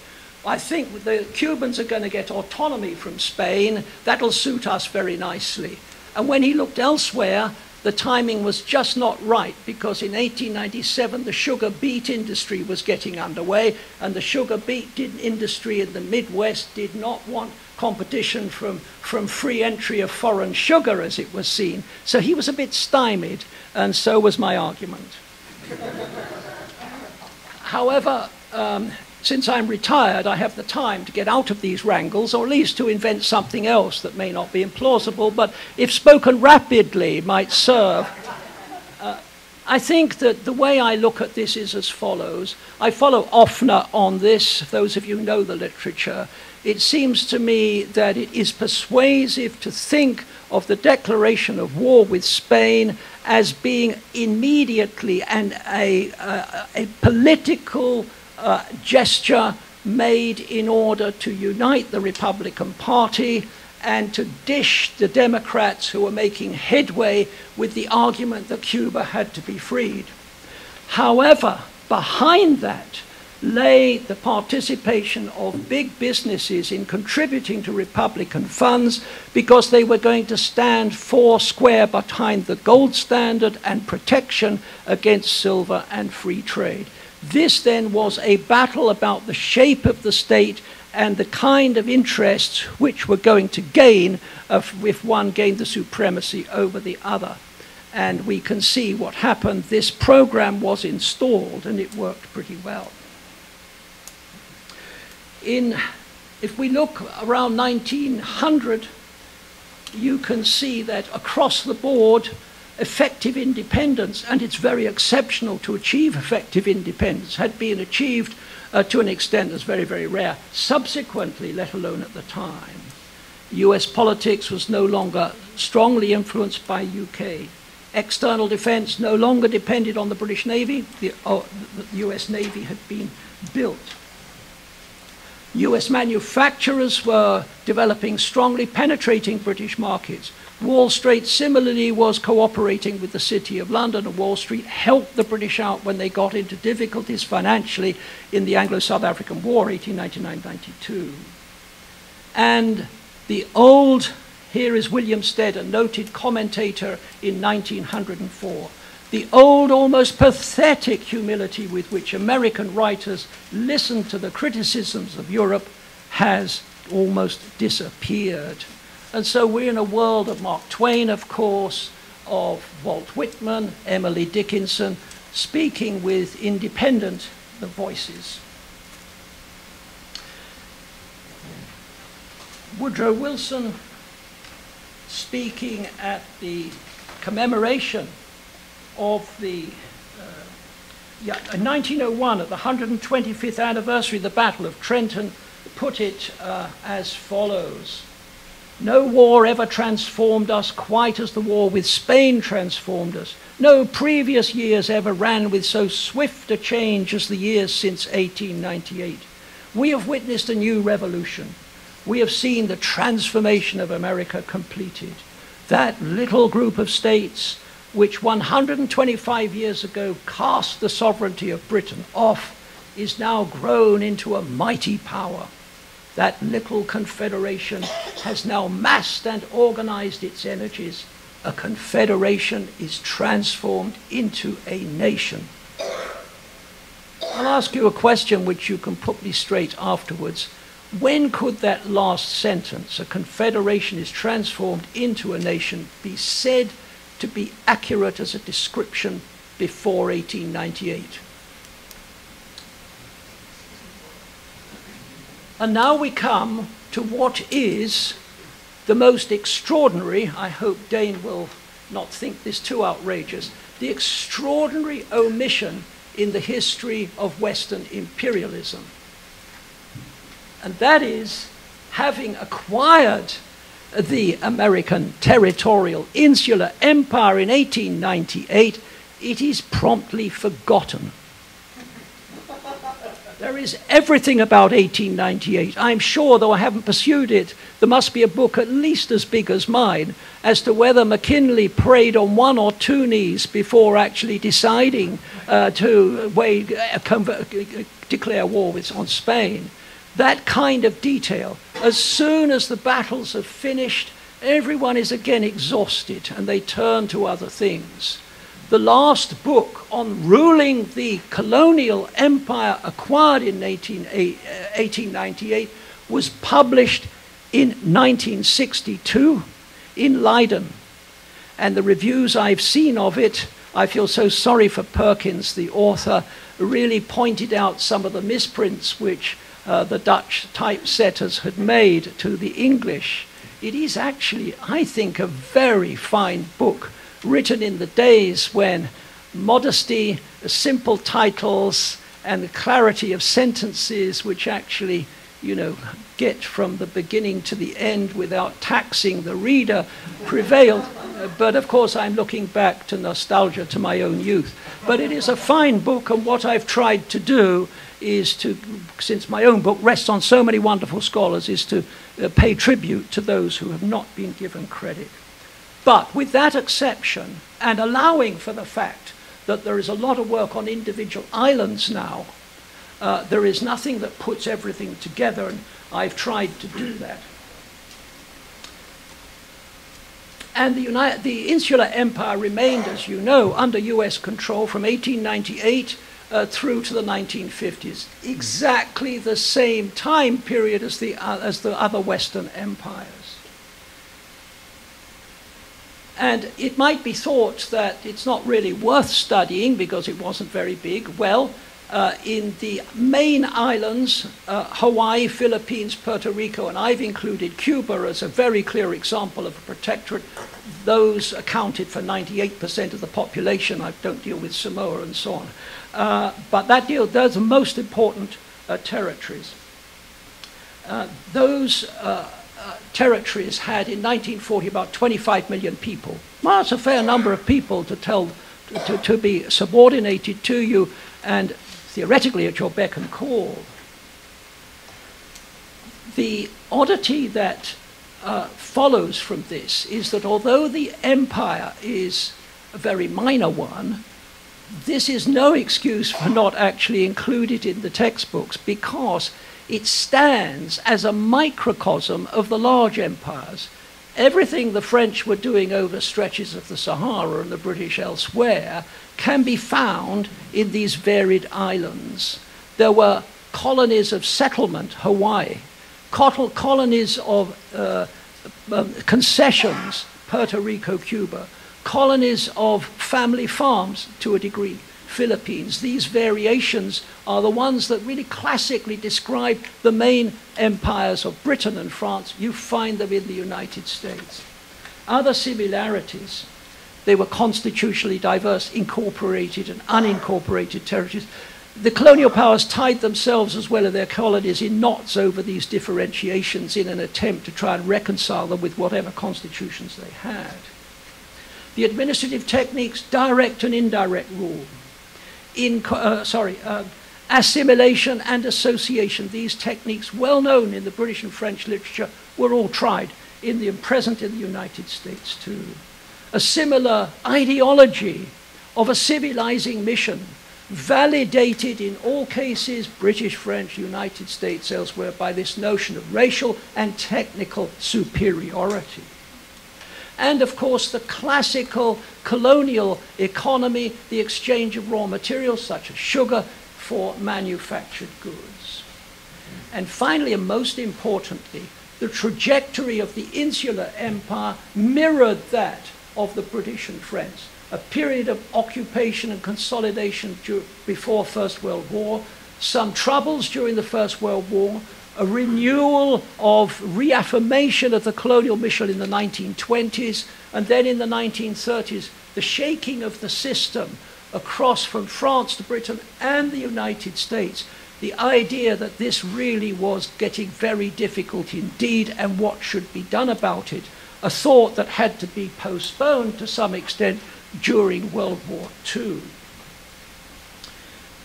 "I think the Cubans are going to get autonomy from Spain. That'll suit us very nicely." And when he looked elsewhere, the timing was just not right, because in 1897 the sugar beet industry was getting underway, and the sugar beet industry in the Midwest did not want competition from free entry of foreign sugar, as it was seen. So he was a bit stymied, and so was my argument. However, since I'm retired, I have the time to get out of these wrangles, or at least to invent something else that may not be implausible, but if spoken rapidly might serve. I think that the way I look at this is as follows. I follow Offner on this, those of you who know the literature. It seems to me that it is persuasive to think of the declaration of war with Spain as being immediately and a political gesture made in order to unite the Republican Party and to dish the Democrats who were making headway with the argument that Cuba had to be freed. However, behind that lay the participation of big businesses in contributing to Republican funds, because they were going to stand four square behind the gold standard and protection against silver and free trade. This then was a battle about the shape of the state and the kind of interests which were going to gain if one gained the supremacy over the other. And we can see what happened. This program was installed and it worked pretty well. If we look around 1900, you can see that across the board, effective independence, and it's very exceptional to achieve effective independence, had been achieved to an extent that's very, very rare, subsequently, let alone at the time. US politics was no longer strongly influenced by UK. External defense no longer depended on the British Navy. The US Navy had been built. US manufacturers were developing strongly penetrating British markets. Wall Street similarly was cooperating with the City of London, and Wall Street helped the British out when they got into difficulties financially in the Anglo-South African War, 1899-92. And the old, here is William Stead, a noted commentator in 1904, the old, almost pathetic humility with which American writers listened to the criticisms of Europe has almost disappeared. And so we're in a world of Mark Twain, of course, of Walt Whitman, Emily Dickinson, speaking with independent voices. Woodrow Wilson, speaking at the commemoration of the, in 1901, at the 125th anniversary of the Battle of Trenton, put it as follows. No war ever transformed us quite as the war with Spain transformed us. No previous years ever ran with so swift a change as the years since 1898. We have witnessed a new revolution. We have seen the transformation of America completed. That little group of states which 125 years ago cast the sovereignty of Britain off is now grown into a mighty power. That little confederation has now massed and organized its energies. A confederation is transformed into a nation. I'll ask you a question which you can put me straight afterwards. When could that last sentence, a confederation is transformed into a nation, be said to be accurate as a description before 1898? And now we come to what is the most extraordinary, I hope Dane will not think this too outrageous, the extraordinary omission in the history of Western imperialism. And that is, having acquired the American territorial insular empire in 1898, it is promptly forgotten. There is everything about 1898. I'm sure, though I haven't pursued it, there must be a book at least as big as mine as to whether McKinley prayed on one or two knees before actually deciding to declare war on Spain. That kind of detail. As soon as the battles have finished, everyone is again exhausted and they turn to other things. The last book on ruling the colonial empire acquired in 1898 was published in 1962 in Leiden. And the reviews I've seen of it, I feel so sorry for Perkins, the author, really pointed out some of the misprints which the Dutch typesetters had made to the English. It is actually, I think, a very fine book, written in the days when modesty, simple titles, and the clarity of sentences which actually, you know, get from the beginning to the end without taxing the reader prevailed. But of course I'm looking back to nostalgia, to my own youth. But it is a fine book, and what I've tried to do is to, since my own book rests on so many wonderful scholars, is to pay tribute to those who have not been given credit. But with that exception, and allowing for the fact that there is a lot of work on individual islands now, there is nothing that puts everything together, and I've tried to do that. And the Insular Empire remained, as you know, under US control from 1898 through to the 1950s, exactly the same time period as the other Western empires. And it might be thought that it's not really worth studying because it wasn't very big. Well, in the main islands, Hawaii, Philippines, Puerto Rico, and I've included Cuba as a very clear example of a protectorate. Those accounted for 98% of the population. I don't deal with Samoa and so on. But those are the most important territories. Those territories had in 1940 about 25 million people. Well, that's a fair number of people to be subordinated to you and theoretically at your beck and call. The oddity that follows from this is that although the empire is a very minor one, this is no excuse for not actually included in the textbooks, because it stands as a microcosm of the large empires. Everything the French were doing over stretches of the Sahara and the British elsewhere can be found in these varied islands. There were colonies of settlement, Hawaii, colonies of concessions, Puerto Rico, Cuba, colonies of family farms to a degree, Philippines. These variations are the ones that really classically describe the main empires of Britain and France. You find them in the United States. Other similarities: they were constitutionally diverse, incorporated and unincorporated territories. The colonial powers tied themselves as well as their colonies in knots over these differentiations in an attempt to try and reconcile them with whatever constitutions they had. The administrative techniques, direct and indirect rule, assimilation and association, these techniques, well known in the British and French literature, were all tried present in the United States too. A similar ideology of a civilizing mission validated in all cases, British, French, United States, elsewhere, by this notion of racial and technical superiority. And of course, the classical colonial economy, the exchange of raw materials such as sugar for manufactured goods. And finally, and most importantly, the trajectory of the insular empire mirrored that of the British and French. A period of occupation and consolidation before First World War, some troubles during the First World War, a renewal of reaffirmation of the colonial mission in the 1920s, and then in the 1930s, the shaking of the system across from France to Britain and the United States. The idea that this really was getting very difficult indeed, and what should be done about it, a thought that had to be postponed to some extent during World War II.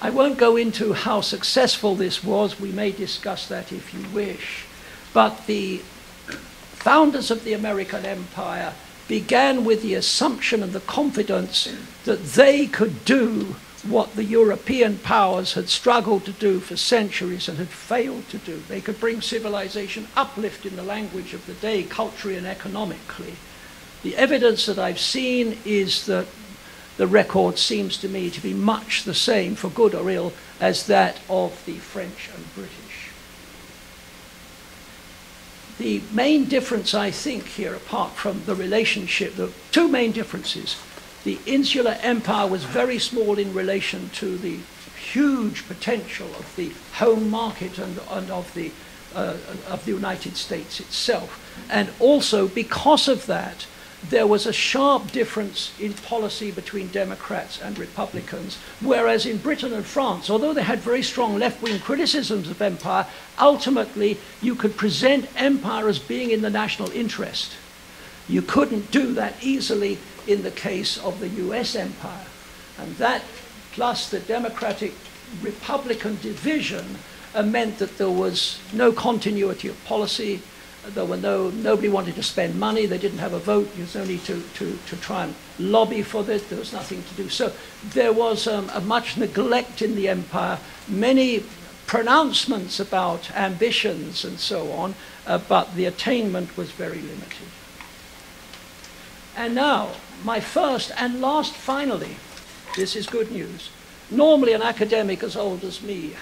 I won't go into how successful this was. We may discuss that if you wish. But the founders of the American empire began with the assumption and the confidence that they could do what the European powers had struggled to do for centuries and had failed to do. They could bring civilization uplift, in the language of the day, culturally and economically. The evidence that I've seen is that the record seems to me to be much the same, for good or ill, as that of the French and British. The main difference, I think, here, apart from the relationship, the two main differences. The insular empire was very small in relation to the huge potential of the home market and of the United States itself. And also, because of that, there was a sharp difference in policy between Democrats and Republicans, whereas in Britain and France, although they had very strong left-wing criticisms of empire, ultimately you could present empire as being in the national interest. You couldn't do that easily in the case of the US empire. And that, plus the Democratic-Republican division, meant that there was no continuity of policy. There were nobody wanted to spend money. They didn't have a vote. It was only to try and lobby for it. There was nothing to do. So there was a much neglect in the empire, many pronouncements about ambitions and so on, but the attainment was very limited. And now, my first and last, finally, this is good news. Normally an academic as old as me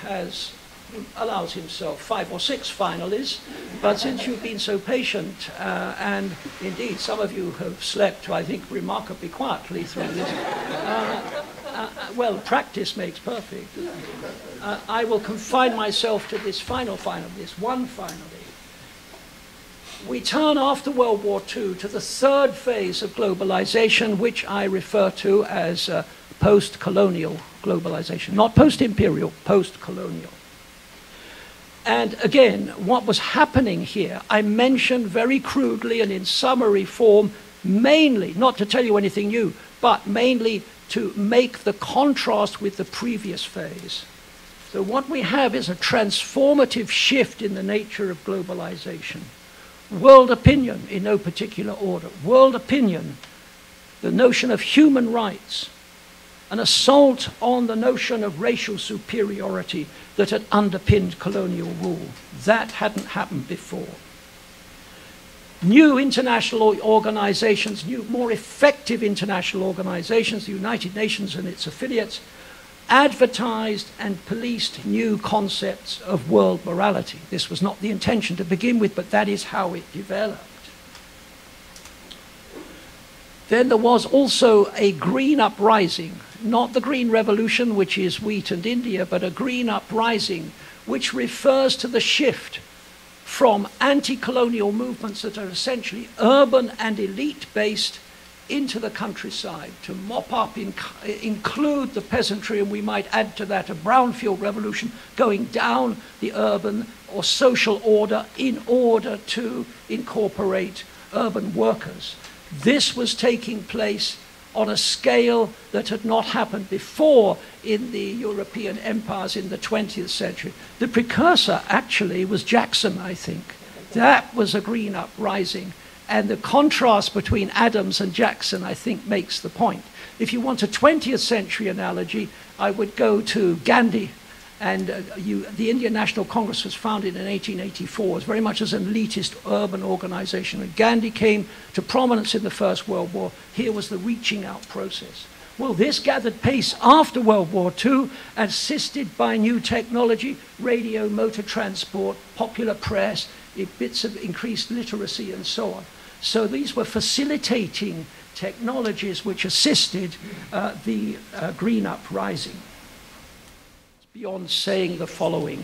allows himself 5 or 6 finalies, but since you've been so patient, and indeed some of you have slept, I think, remarkably quietly through this, well, practice makes perfect. I will confine myself to this final, this one finally. We turn after World War II to the third phase of globalization, which I refer to as post-colonial globalization. Not post-imperial, post-colonial. And again, what was happening here, I mentioned very crudely and in summary form, mainly, not to tell you anything new, but mainly to make the contrast with the previous phase. So what we have is a transformative shift in the nature of globalization. World opinion, in no particular order. World opinion, the notion of human rights, an assault on the notion of racial superiority that had underpinned colonial rule. That hadn't happened before. New international organizations, new, more effective international organizations, the United Nations and its affiliates, advertised and policed new concepts of world morality. This was not the intention to begin with, but that is how it developed. Then there was also a green uprising, not the Green Revolution, which is wheat and India, but a green uprising, which refers to the shift from anti-colonial movements that are essentially urban and elite-based into the countryside, to mop up, include the peasantry, and we might add to that a brownfield revolution, going down the urban or social order in order to incorporate urban workers. This was taking place on a scale that had not happened before in the European empires in the 20th century. The precursor actually was Jackson, I think. That was a green uprising. And the contrast between Adams and Jackson, I think, makes the point. If you want a 20th century analogy, I would go to Gandhi. And the Indian National Congress was founded in 1884 as very much as an elitist urban organization. When Gandhi came to prominence in the First World War, here was the reaching out process. Well, this gathered pace after World War II, assisted by new technology, radio, motor transport, popular press, bits of increased literacy, and so on. So these were facilitating technologies which assisted the Green Uprising. It's beyond saying the following,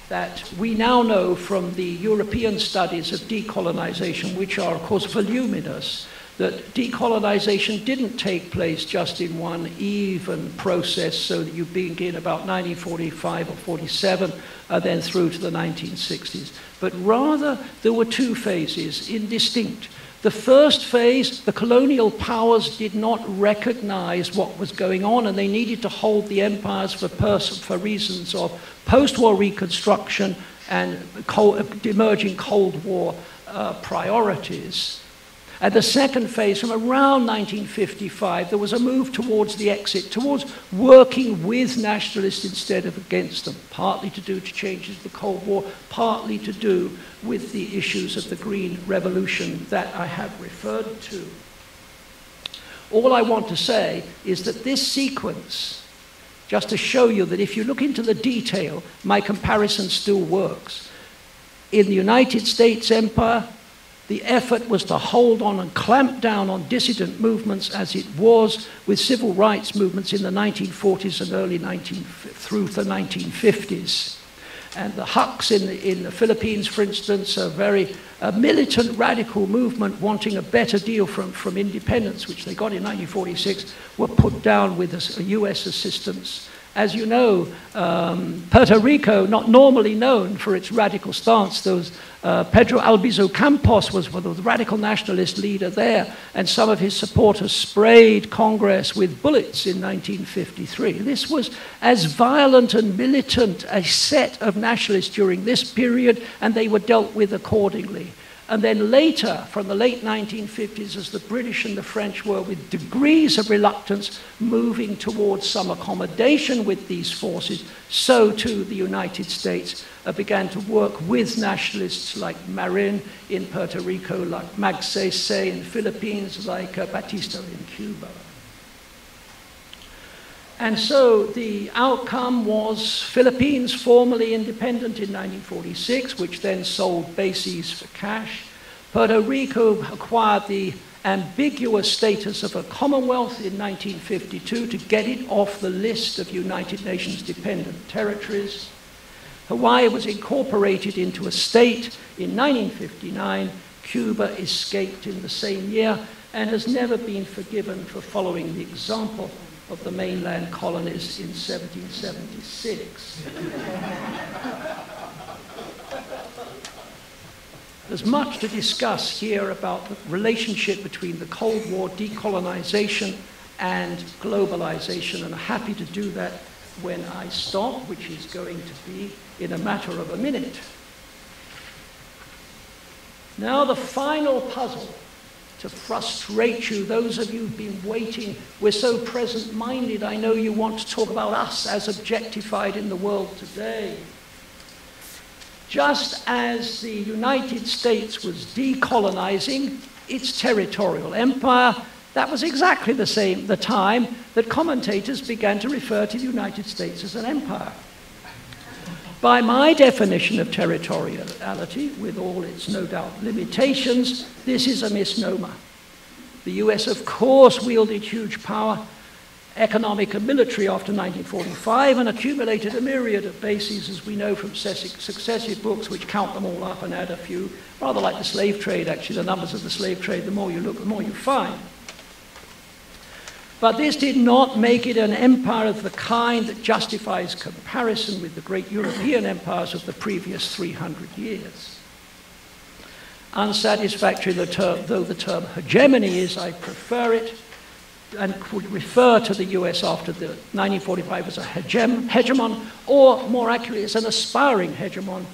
that we now know from the European studies of decolonization, which are, of course, voluminous, that decolonization didn't take place just in one even process, so that you begin about 1945 or 47, then through to the 1960s. But rather, there were two phases, indistinct. The first phase, the colonial powers did not recognize what was going on, and they needed to hold the empires for reasons of post-war reconstruction and emerging Cold War priorities. And the second phase, from around 1955, there was a move towards the exit, towards working with nationalists instead of against them, partly to do to changes in the Cold War, partly to do with the issues of the Green Revolution that I have referred to. All I want to say is that this sequence, just to show you that if you look into the detail, my comparison still works. In the United States Empire, the effort was to hold on and clamp down on dissident movements as it was with civil rights movements in the 1940s and early through the 1950s. And the Hucks in the Philippines, for instance, a very militant radical movement wanting a better deal from independence, which they got in 1946, were put down with a US assistance. As you know, Puerto Rico, not normally known for its radical stance, Pedro Albizu Campos was the radical nationalist leader there, and some of his supporters sprayed Congress with bullets in 1953. This was as violent and militant a set of nationalists during this period, and they were dealt with accordingly. And then later, from the late 1950s, as the British and the French were with degrees of reluctance moving towards some accommodation with these forces, so too the United States began to work with nationalists like Marin in Puerto Rico, like Magsaysay in the Philippines, like Batista in Cuba. And so the outcome was Philippines formally independent in 1946, which then sold bases for cash. Puerto Rico acquired the ambiguous status of a Commonwealth in 1952 to get it off the list of United Nations dependent territories. Hawaii was incorporated into a state in 1959. Cuba escaped in the same year and has never been forgiven for following the example of the mainland colonies in 1776. There's much to discuss here about the relationship between the Cold War, decolonization, and globalization, and I'm happy to do that when I stop, which is going to be in a matter of a minute. Now the final puzzle to frustrate you, those of you who've been waiting, we're so present-minded, I know you want to talk about us as objectified in the world today. Just as the United States was decolonizing its territorial empire, that was exactly the time that commentators began to refer to the United States as an empire. By my definition of territoriality, with all its no doubt limitations, this is a misnomer. The US, of course, wielded huge power, economic and military after 1945, and accumulated a myriad of bases, as we know from successive books, which count them all up and add a few, rather like the slave trade, actually. The numbers of the slave trade, the more you look, the more you find. But this did not make it an empire of the kind that justifies comparison with the great European empires of the previous 300 years. Unsatisfactory though the term hegemony is, I prefer it, and could refer to the US after the 1945 as a hegemon, or more accurately, as an aspiring hegemon,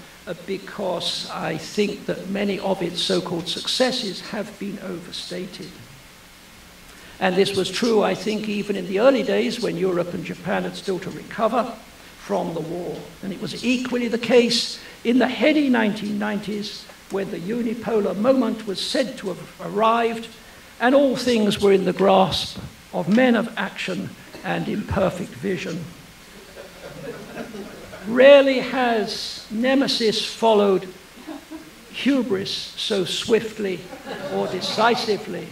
because I think that many of its so-called successes have been overstated. And this was true, I think, even in the early days when Europe and Japan had still to recover from the war. And it was equally the case in the heady 1990s, when the unipolar moment was said to have arrived, and all things were in the grasp of men of action and imperfect vision. Rarely has nemesis followed hubris so swiftly or decisively.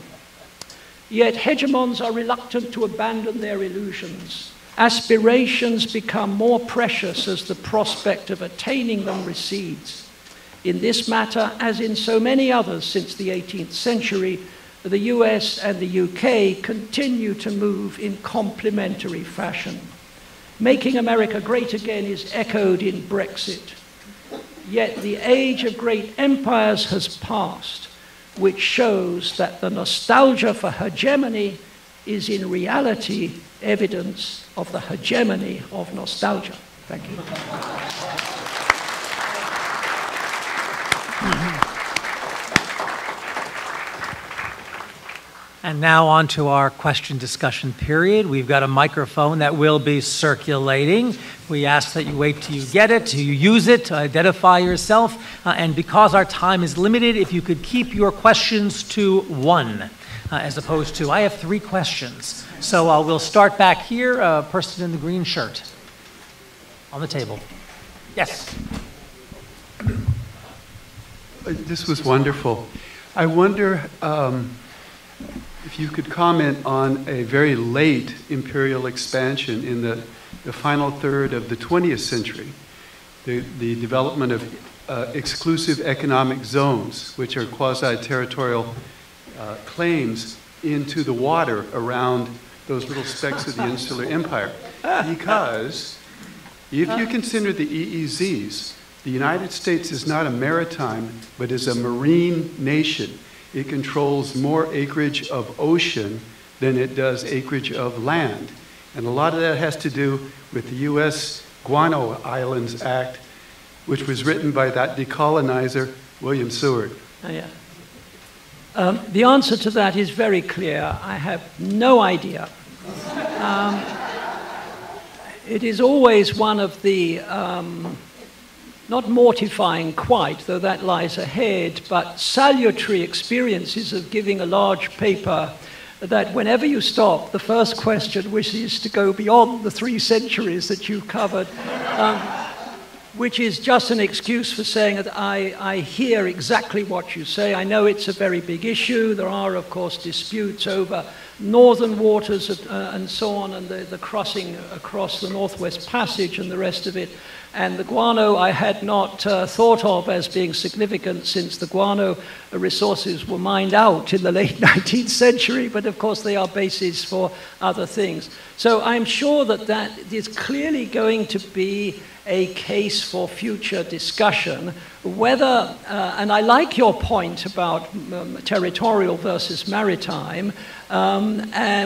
Yet hegemons are reluctant to abandon their illusions. Aspirations become more precious as the prospect of attaining them recedes. In this matter, as in so many others since the 18th century, the US and the UK continue to move in complementary fashion. Making America great again is echoed in Brexit. Yet the age of great empires has passed, which shows that the nostalgia for hegemony is in reality evidence of the hegemony of nostalgia. Thank you. And now on to our question discussion period. We've got a microphone that will be circulating. We ask that you wait till you get it, till you use it, to identify yourself. And because our time is limited, if you could keep your questions to one, as opposed to, I have 3 questions. So we'll start back here, person in the green shirt on the table. Yes. This was wonderful. I wonder if you could comment on a very late imperial expansion in the final third of the 20th century, the development of exclusive economic zones, which are quasi-territorial claims into the water around those little specks of the insular empire. Because if you consider the EEZs, the United States is not a maritime, but is a marine nation. It controls more acreage of ocean than it does acreage of land. And a lot of that has to do with the U.S. Guano Islands Act, which was written by that decolonizer, William Seward. Yeah. The answer to that is very clear. I have no idea. It is always one of the not mortifying quite, though that lies ahead, but salutary experiences of giving a large paper that whenever you stop, the first question, which is to go beyond the 3 centuries that you've covered, which is just an excuse for saying that I hear exactly what you say. I know it's a very big issue. There are, of course, disputes over northern waters and so on, and the crossing across the Northwest Passage and the rest of it. And the guano I had not thought of as being significant, since the guano resources were mined out in the late 19th century, but of course they are bases for other things. So I'm sure that that is clearly going to be a case for future discussion, whether, and I like your point about territorial versus maritime,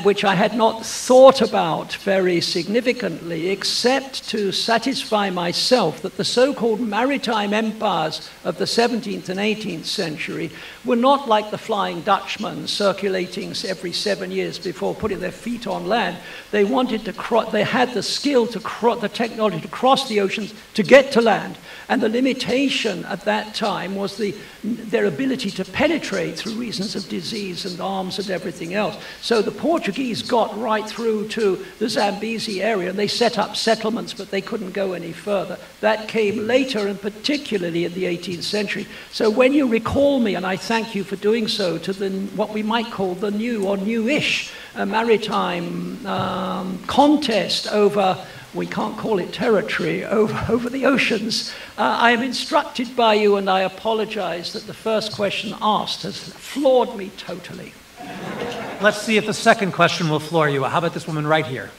which I had not thought about very significantly, except to satisfy myself that the so-called maritime empires of the 17th and 18th century were not like the Flying Dutchman circulating every 7 years before putting their feet on land. They wanted to they had the skill to the technology to cross the oceans to get to land. And the limitation at that time was their ability to penetrate through reasons of disease and arms and everything else. So the Portuguese got right through to the Zambezi area, and they set up settlements, but they couldn't go any further. That came later, and particularly in the 18th century. So when you recall me, and I thank you for doing so, to what we might call the new or newish maritime contest over, we can't call it territory, over the oceans, I am instructed by you, and I apologize that the first question asked has floored me totally. Let's see if the second question will floor you. How about this woman right here?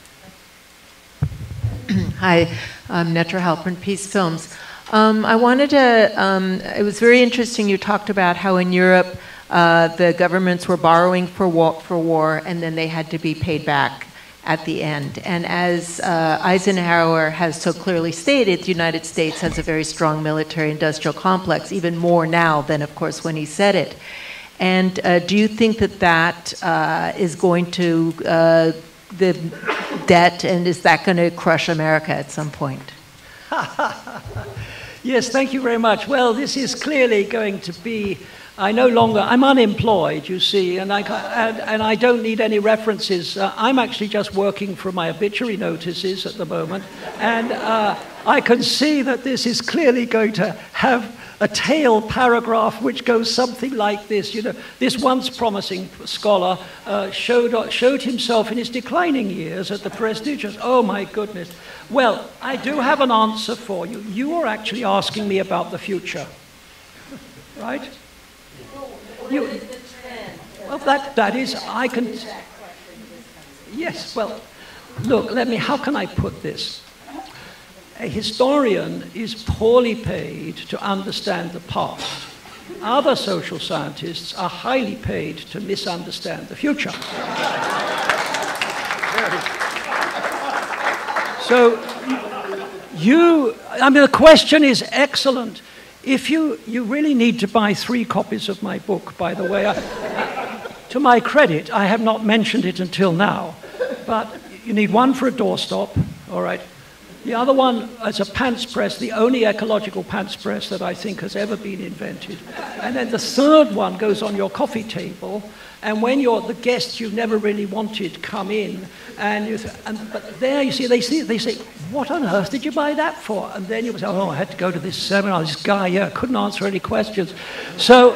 Hi, I'm Netra Halpern, Peace Films. I wanted to, it was very interesting you talked about how in Europe the governments were borrowing for war and then they had to be paid back. at the end. And as Eisenhower has so clearly stated, the United States has a very strong military-industrial complex, even more now than, of course, when he said it. And do you think that that is going to, the debt, and is that going to crush America at some point? Yes, thank you very much. Well, this is clearly going to be, I'm unemployed, you see, and I don't need any references. I'm actually just working for my obituary notices at the moment, and I can see that this is clearly going to have a tail paragraph which goes something like this. You know, this once promising scholar showed himself in his declining years at the prestigious. Oh my goodness. Well, I do have an answer for you. You are actually asking me about the future, right? Well, that is, I can. Yes. Well, look. How can I put this? A historian is poorly paid to understand the past. Other social scientists are highly paid to misunderstand the future. So, the question is excellent. If you really need to buy 3 copies of my book, by the way. To my credit, I have not mentioned it until now, but you need one for a doorstop, all right? The other one is a pants press, the only ecological pants press that I think has ever been invented. And then the third one goes on your coffee table, and when the guests you never really wanted come in, but there you see, they say, what on earth did you buy that for? And then you say, oh, I had to go to this seminar, this guy, couldn't answer any questions. So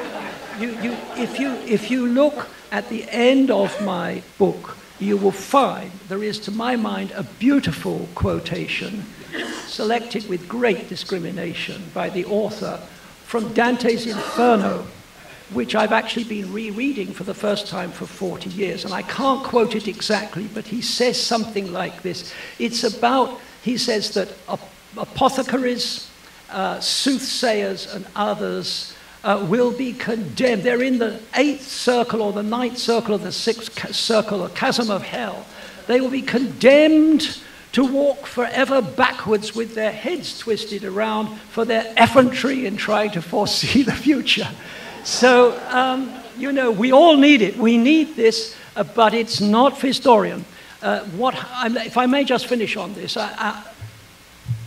if you look at the end of my book, you will find there is, to my mind, a beautiful quotation selected with great discrimination by the author from Dante's Inferno, which I've actually been rereading for the first time for 40 years. And I can't quote it exactly, but he says something like this. It's about, he says that apothecaries, soothsayers, and others will be condemned. They're in the 8th circle or the 9th circle of the 6th circle, or chasm of hell. They will be condemned to walk forever backwards with their heads twisted around for their effrontery in trying to foresee the future. So, we all need it. We need this, but it's not for historian. If I may just finish on this,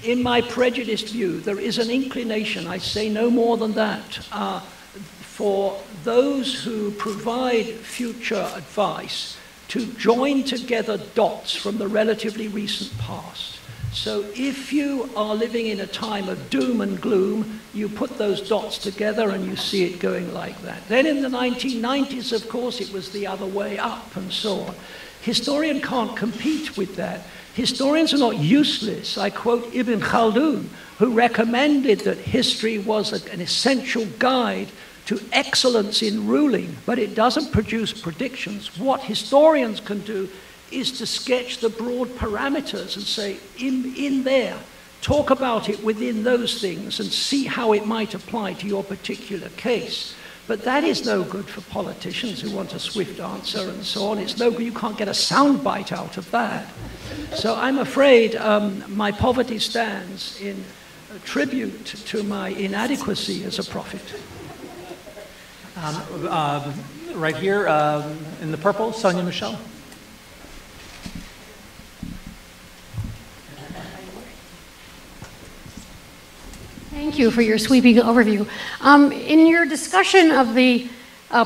in my prejudiced view, there is an inclination, I say no more than that, for those who provide future advice to join together dots from the relatively recent past. So if you are living in a time of doom and gloom, you put those dots together and you see it going like that. Then in the 1990s, of course, it was the other way up and so on. Historian can't compete with that. Historians are not useless. I quote Ibn Khaldun, who recommended that history was an essential guide to excellence in ruling, but it doesn't produce predictions. What historians can do is to sketch the broad parameters and say, in there, talk about it within those things and see how it might apply to your particular case. But that is no good for politicians who want a swift answer and so on. It's no good. You can't get a soundbite out of that. So I'm afraid my poverty stands in tribute to my inadequacy as a prophet. Right here in the purple, Sonia Michelle. Thank you for your sweeping overview. In your discussion of the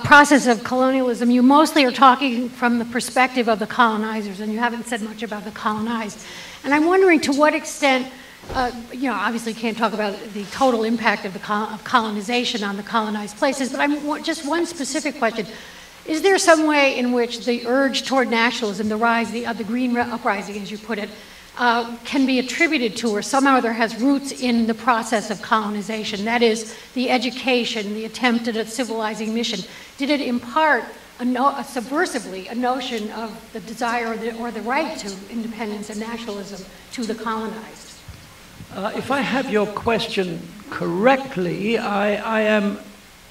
process of colonialism, you mostly are talking from the perspective of the colonizers, and you haven't said much about the colonized. And I'm wondering to what extent, obviously can't talk about the total impact of colonization on the colonized places, but just one specific question. Is there some way in which the urge toward nationalism, the rise of the Green Uprising, as you put it, can be attributed to, or somehow there has roots in the process of colonization? That is, the education, the attempt at a civilizing mission. Did it impart subversively a notion of the desire or the right to independence and nationalism to the colonized? If I have your question correctly, I am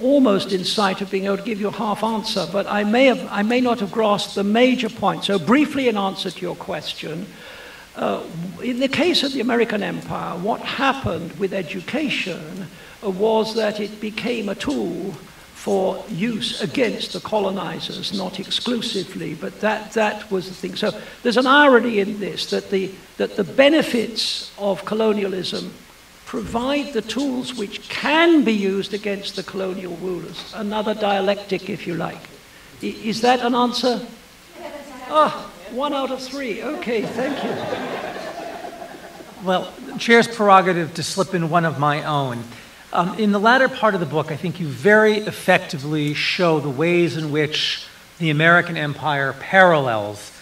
almost in sight of being able to give you a half answer, but I may not have grasped the major point. So briefly in answer to your question, in the case of the American Empire, what happened with education was that it became a tool for use against the colonizers, not exclusively, but that was the thing. So there's an irony in this, that the benefits of colonialism provide the tools which can be used against the colonial rulers. Another dialectic, if you like. Is that an answer? Ah, 1 out of 3. Okay, thank you. Well, Chair's prerogative to slip in one of my own. In the latter part of the book, I think you very effectively show the ways in which the American empire parallels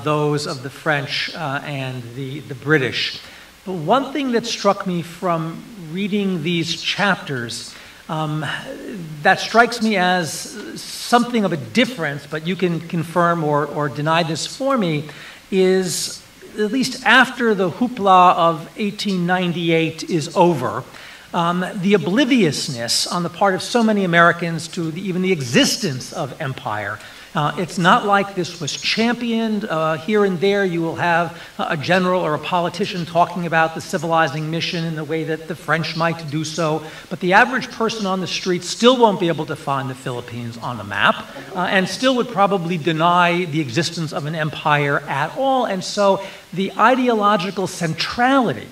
those of the French and the British. But one thing that struck me from reading these chapters that strikes me as something of a difference, but you can confirm or deny this for me, is at least after the hoopla of 1898 is over, the obliviousness on the part of so many Americans to even the existence of empire. It's not like this was championed. Here and there you will have a general or a politician talking about the civilizing mission in the way that the French might do so, but the average person on the street still won't be able to find the Philippines on the map, and still would probably deny the existence of an empire at all. And so the ideological centrality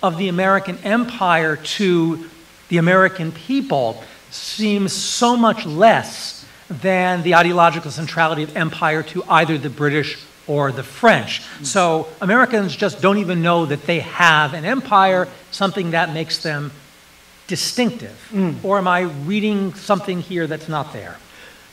of the American empire to the American people seems so much less than the ideological centrality of empire to either the British or the French. So Americans just don't even know that they have an empire, something that makes them distinctive. Or am I reading something here that's not there?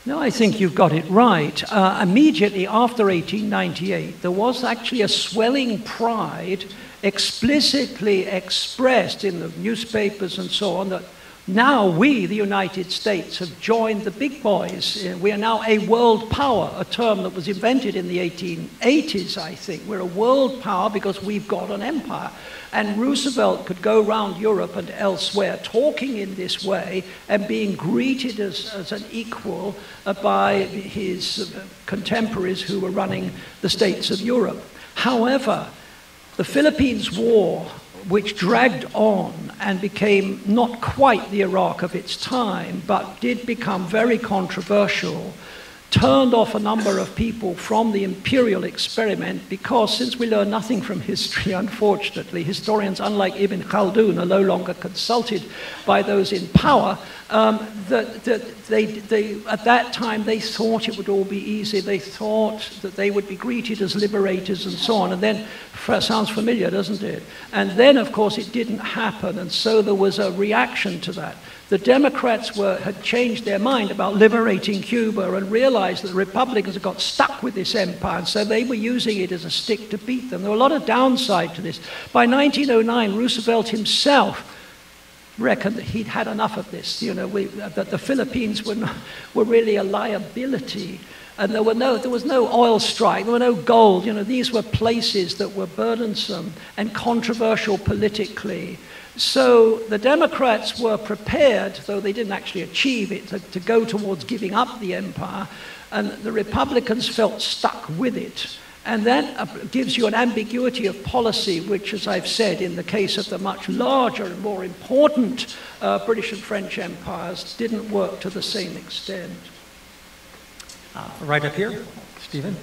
No, I think you've got it right. Immediately after 1898, there was actually a swelling pride explicitly expressed in the newspapers and so on that now we, the United States, have joined the big boys. We are now a world power, a term that was invented in the 1880s, I think. We're a world power because we've got an empire. And Roosevelt could go around Europe and elsewhere talking in this way and being greeted as an equal by his contemporaries who were running the states of Europe. However, the Philippines War, which dragged on and became not quite the Iraq of its time, but did become very controversial, turned off a number of people from the imperial experiment because, since we learn nothing from history, unfortunately, historians, unlike Ibn Khaldun, are no longer consulted by those in power. At that time, they thought it would all be easy. They thought that they would be greeted as liberators and so on. And then, sounds familiar, doesn't it? And then, of course, it didn't happen. And so there was a reaction to that. The Democrats had changed their mind about liberating Cuba and realized that the Republicans had got stuck with this empire, and so they were using it as a stick to beat them. There were a lot of downside to this. By 1909, Roosevelt himself reckoned that he'd had enough of this, that the Philippines were really a liability. And there was no oil strike, there were no gold. These were places that were burdensome and controversial politically. So the Democrats were prepared, though they didn't actually achieve it, to go towards giving up the empire, and the Republicans felt stuck with it. And that gives you an ambiguity of policy, which, as I've said, in the case of the much larger and more important British and French empires, didn't work to the same extent. Right up here, Stephen.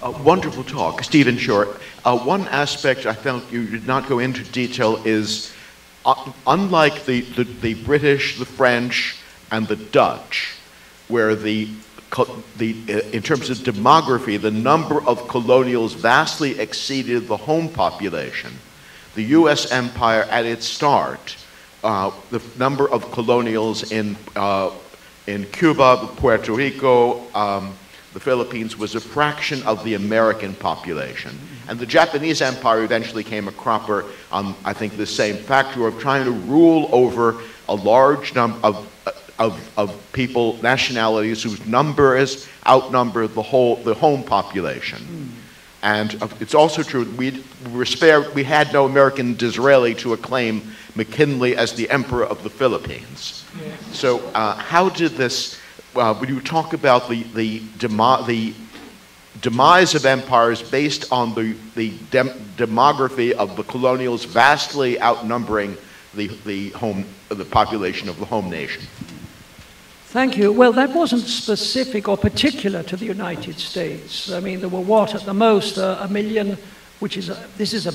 Wonderful talk, Stephen Short. One aspect I felt you did not go into detail is, unlike the British, the French, and the Dutch, where in terms of demography, the number of colonials vastly exceeded the home population. The U.S. empire at its start, the number of colonials in Cuba, Puerto Rico, the Philippines was a fraction of the American population. And the Japanese empire eventually came a cropper on, I think, the same factor of trying to rule over a large number of people, nationalities whose numbers outnumber the home population. And it's also true we had no American Disraeli to acclaim McKinley as the emperor of the Philippines. Yes. So how did this, when you talk about the demise of empires based on the demography of the colonials vastly outnumbering the population of the home nation? Thank you. Well, that wasn't specific or particular to the United States. I mean, there were at the most, a million, which is, this is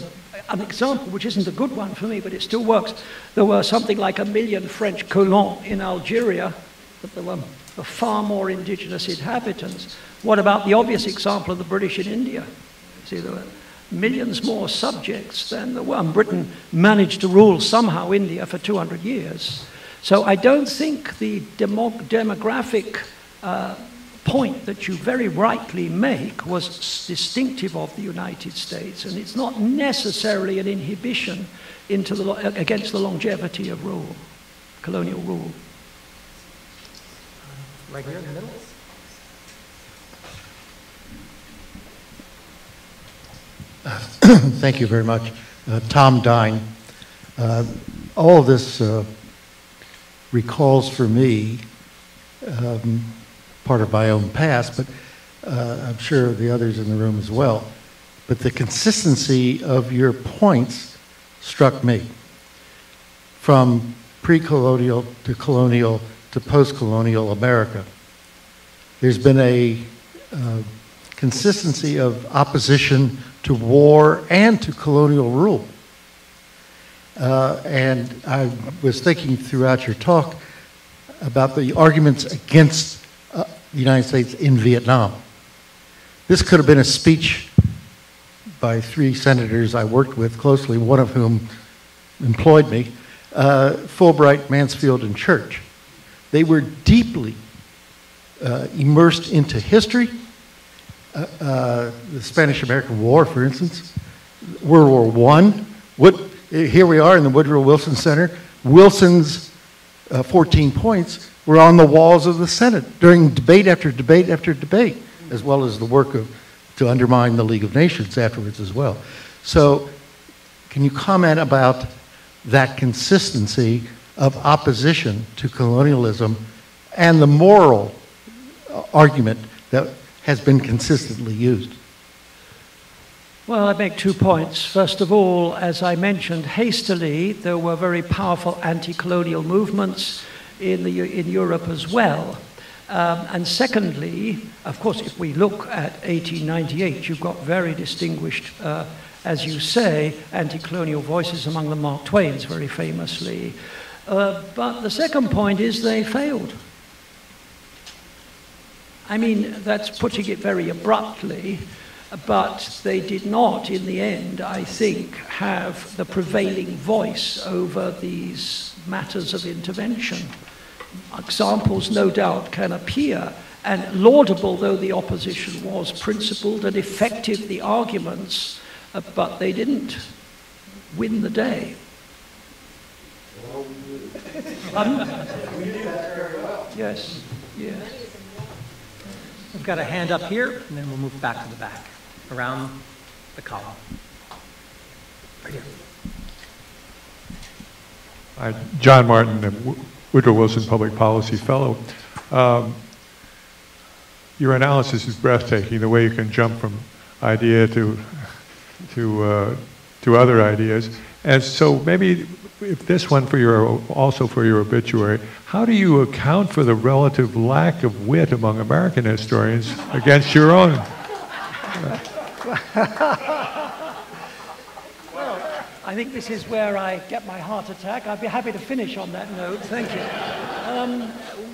an example which isn't a good one for me, but it still works. There were something like 1 million French colons in Algeria, but there were far more indigenous inhabitants. What about the obvious example of the British in India? See, there were millions more subjects than there were. Britain managed to rule somehow India for 200 years. So I don't think the demographic point that you very rightly make was distinctive of the United States, and it's not necessarily an inhibition against the longevity of rule, colonial rule. Right here in the middle. Thank you very much. Tom Dine. All of this recalls for me part of my own past, but I'm sure the others in the room as well. But the consistency of your points struck me. From pre-colonial to colonial to post-colonial America, there's been a consistency of opposition to war and to colonial rule. And I was thinking throughout your talk about the arguments against the United States in Vietnam. This could have been a speech by 3 senators I worked with closely, one of whom employed me, Fulbright, Mansfield, and Church. They were deeply immersed into history. The Spanish-American War, for instance, World War I. Here we are in the Woodrow Wilson Center. Wilson's 14 points were on the walls of the Senate during debate after debate after debate, as well as the work to undermine the League of Nations afterwards as well. So can you comment about that consistency of opposition to colonialism and the moral argument that has been consistently used? Well, I make 2 points. First of all, as I mentioned hastily, there were very powerful anti-colonial movements in Europe as well. And secondly, of course, if we look at 1898, you've got very distinguished, as you say, anti-colonial voices, among them Mark Twain's very famously. But the second point is they failed. I mean, that's putting it very abruptly. But they did not, in the end, I think, have the prevailing voice over these matters of intervention. Examples, no doubt, can appear, and laudable though the opposition was, principled and effective the arguments, but they didn't win the day. Yes, yes. We've got a hand up here, and then we'll move back to the back, around the column. Right here. John Martin, Woodrow Wilson Public Policy Fellow. Your analysis is breathtaking, the way you can jump from idea to other ideas. And so maybe if this one also for your obituary, how do you account for the relative lack of wit among American historians against your own? Well, I think this is where I get my heart attack. I'd be happy to finish on that note. Thank you.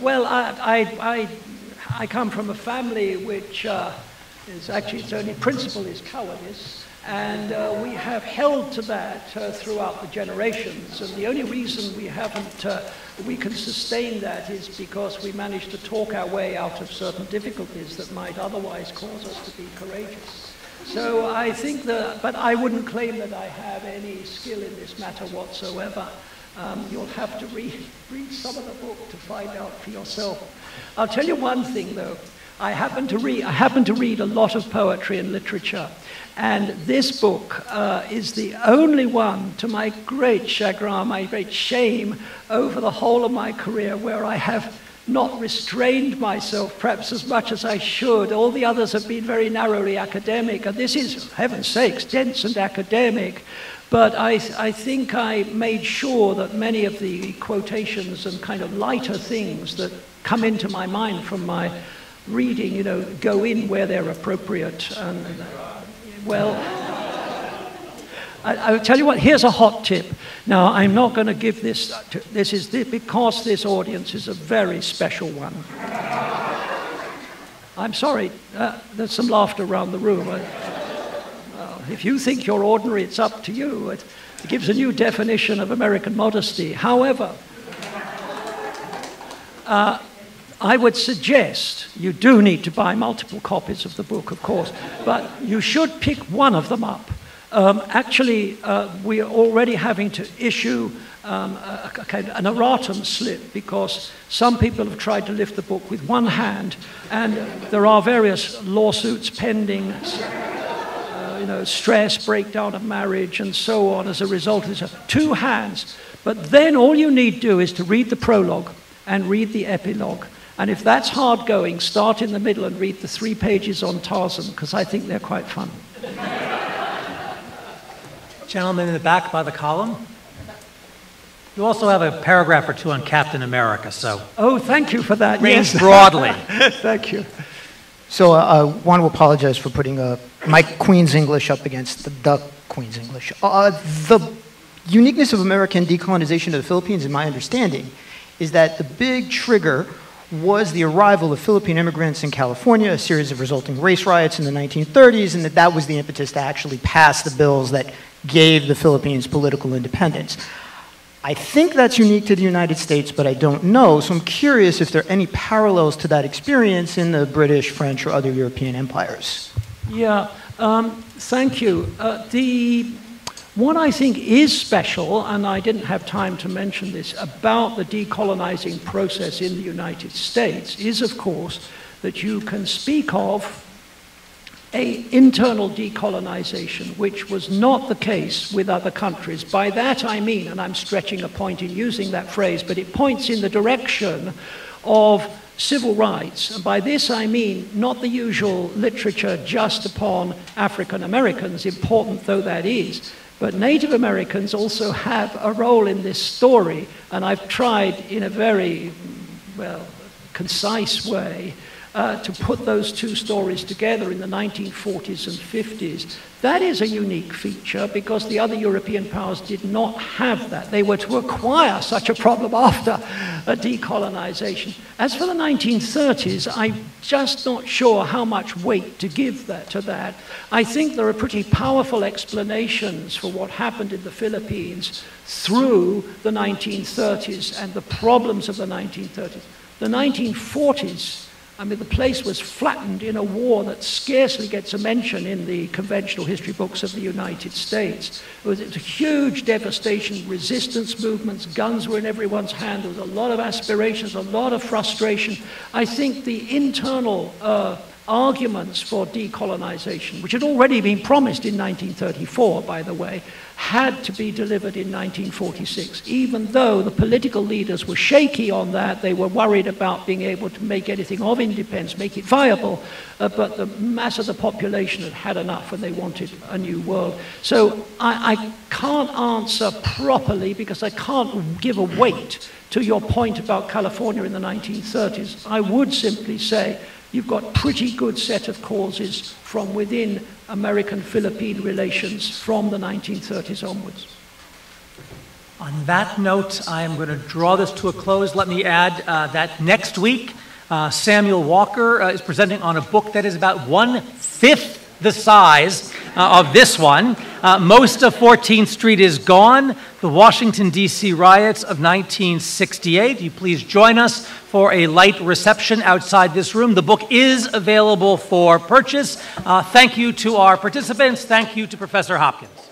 Well, I come from a family which is actually, its only principle is cowardice. And we have held to that throughout the generations. And the only reason we can sustain that is because we managed to talk our way out of certain difficulties that might otherwise cause us to be courageous. So I think but I wouldn't claim that I have any skill in this matter whatsoever. You'll have to read some of the book to find out for yourself. I'll tell you one thing, though. I happen to read a lot of poetry and literature, and this book is the only one, to my great chagrin, my great shame, over the whole of my career, where I have not restrained myself perhaps as much as I should. All the others have been very narrowly academic, and this is, for heaven's sakes, dense and academic. But I think I made sure that many of the quotations and kind of lighter things that come into my mind from my reading, you know, go in where they're appropriate. And, well, I'll tell you what, here's a hot tip. Now, I'm not going to give this, because this audience is a very special one. I'm sorry, there's some laughter around the room. If you think you're ordinary, it's up to you. It gives a new definition of American modesty. However, I would suggest you do need to buy multiple copies of the book, of course, but you should pick one of them up. Actually, we are already having to issue an erratum slip because some people have tried to lift the book with one hand, and there are various lawsuits pending. You know, stress, breakdown of marriage, and so on as a result of this. Two hands. But then all you need to do is to read the prologue and read the epilogue. And if that's hard going, start in the middle and read the 3 pages on Tarzan, because I think they're quite fun. Gentleman in the back by the column. You also have a paragraph or two on Captain America, so. Oh, thank you for that. Range yes. broadly. Thank you. So I want to apologize for putting my Queen's English up against the Queen's English. The uniqueness of American decolonization of the Philippines, in my understanding, is that the big trigger was the arrival of Philippine immigrants in California, a series of resulting race riots in the 1930s, and that was the impetus to actually pass the bills that gave the Philippines political independence. I think that's unique to the United States, but I don't know. So I'm curious if there are any parallels to that experience in the British, French, or other European empires. Yeah, thank you. What I think is special, and I didn't have time to mention this, about the decolonizing process in the United States is, of course, that you can speak of an internal decolonization, which was not the case with other countries. By that I mean, and I'm stretching a point in using that phrase, but it points in the direction of civil rights. And by this I mean not the usual literature just upon African Americans, important though that is, but Native Americans also have a role in this story, and I've tried in a very, well, concise way to put those two stories together in the 1940s and 50s. That is a unique feature because the other European powers did not have that. They were to acquire such a problem after a decolonization. As for the 1930s, I'm just not sure how much weight to give to that. I think there are pretty powerful explanations for what happened in the Philippines through the 1930s and the problems of the 1930s. The 1940s, I mean, the place was flattened in a war that scarcely gets a mention in the conventional history books of the United States. It was a huge devastation, resistance movements, guns were in everyone's hand, there was a lot of aspirations, a lot of frustration. I think the internal arguments for decolonization, which had already been promised in 1934, by the way, had to be delivered in 1946. Even though the political leaders were shaky on that, they were worried about being able to make anything of independence, make it viable, but the mass of the population had had enough and they wanted a new world. So I can't answer properly because I can't give a weight to your point about California in the 1930s. I would simply say you've got a pretty good set of causes from within American-Philippine relations from the 1930s onwards. On that note, I am going to draw this to a close. Let me add that next week, Samuel Walker is presenting on a book that is about 1/5 the size of this one. Most of 14th Street is gone. The Washington, D.C. riots of 1968. You please join us for a light reception outside this room. The book is available for purchase. Thank you to our participants. Thank you to Professor Hopkins.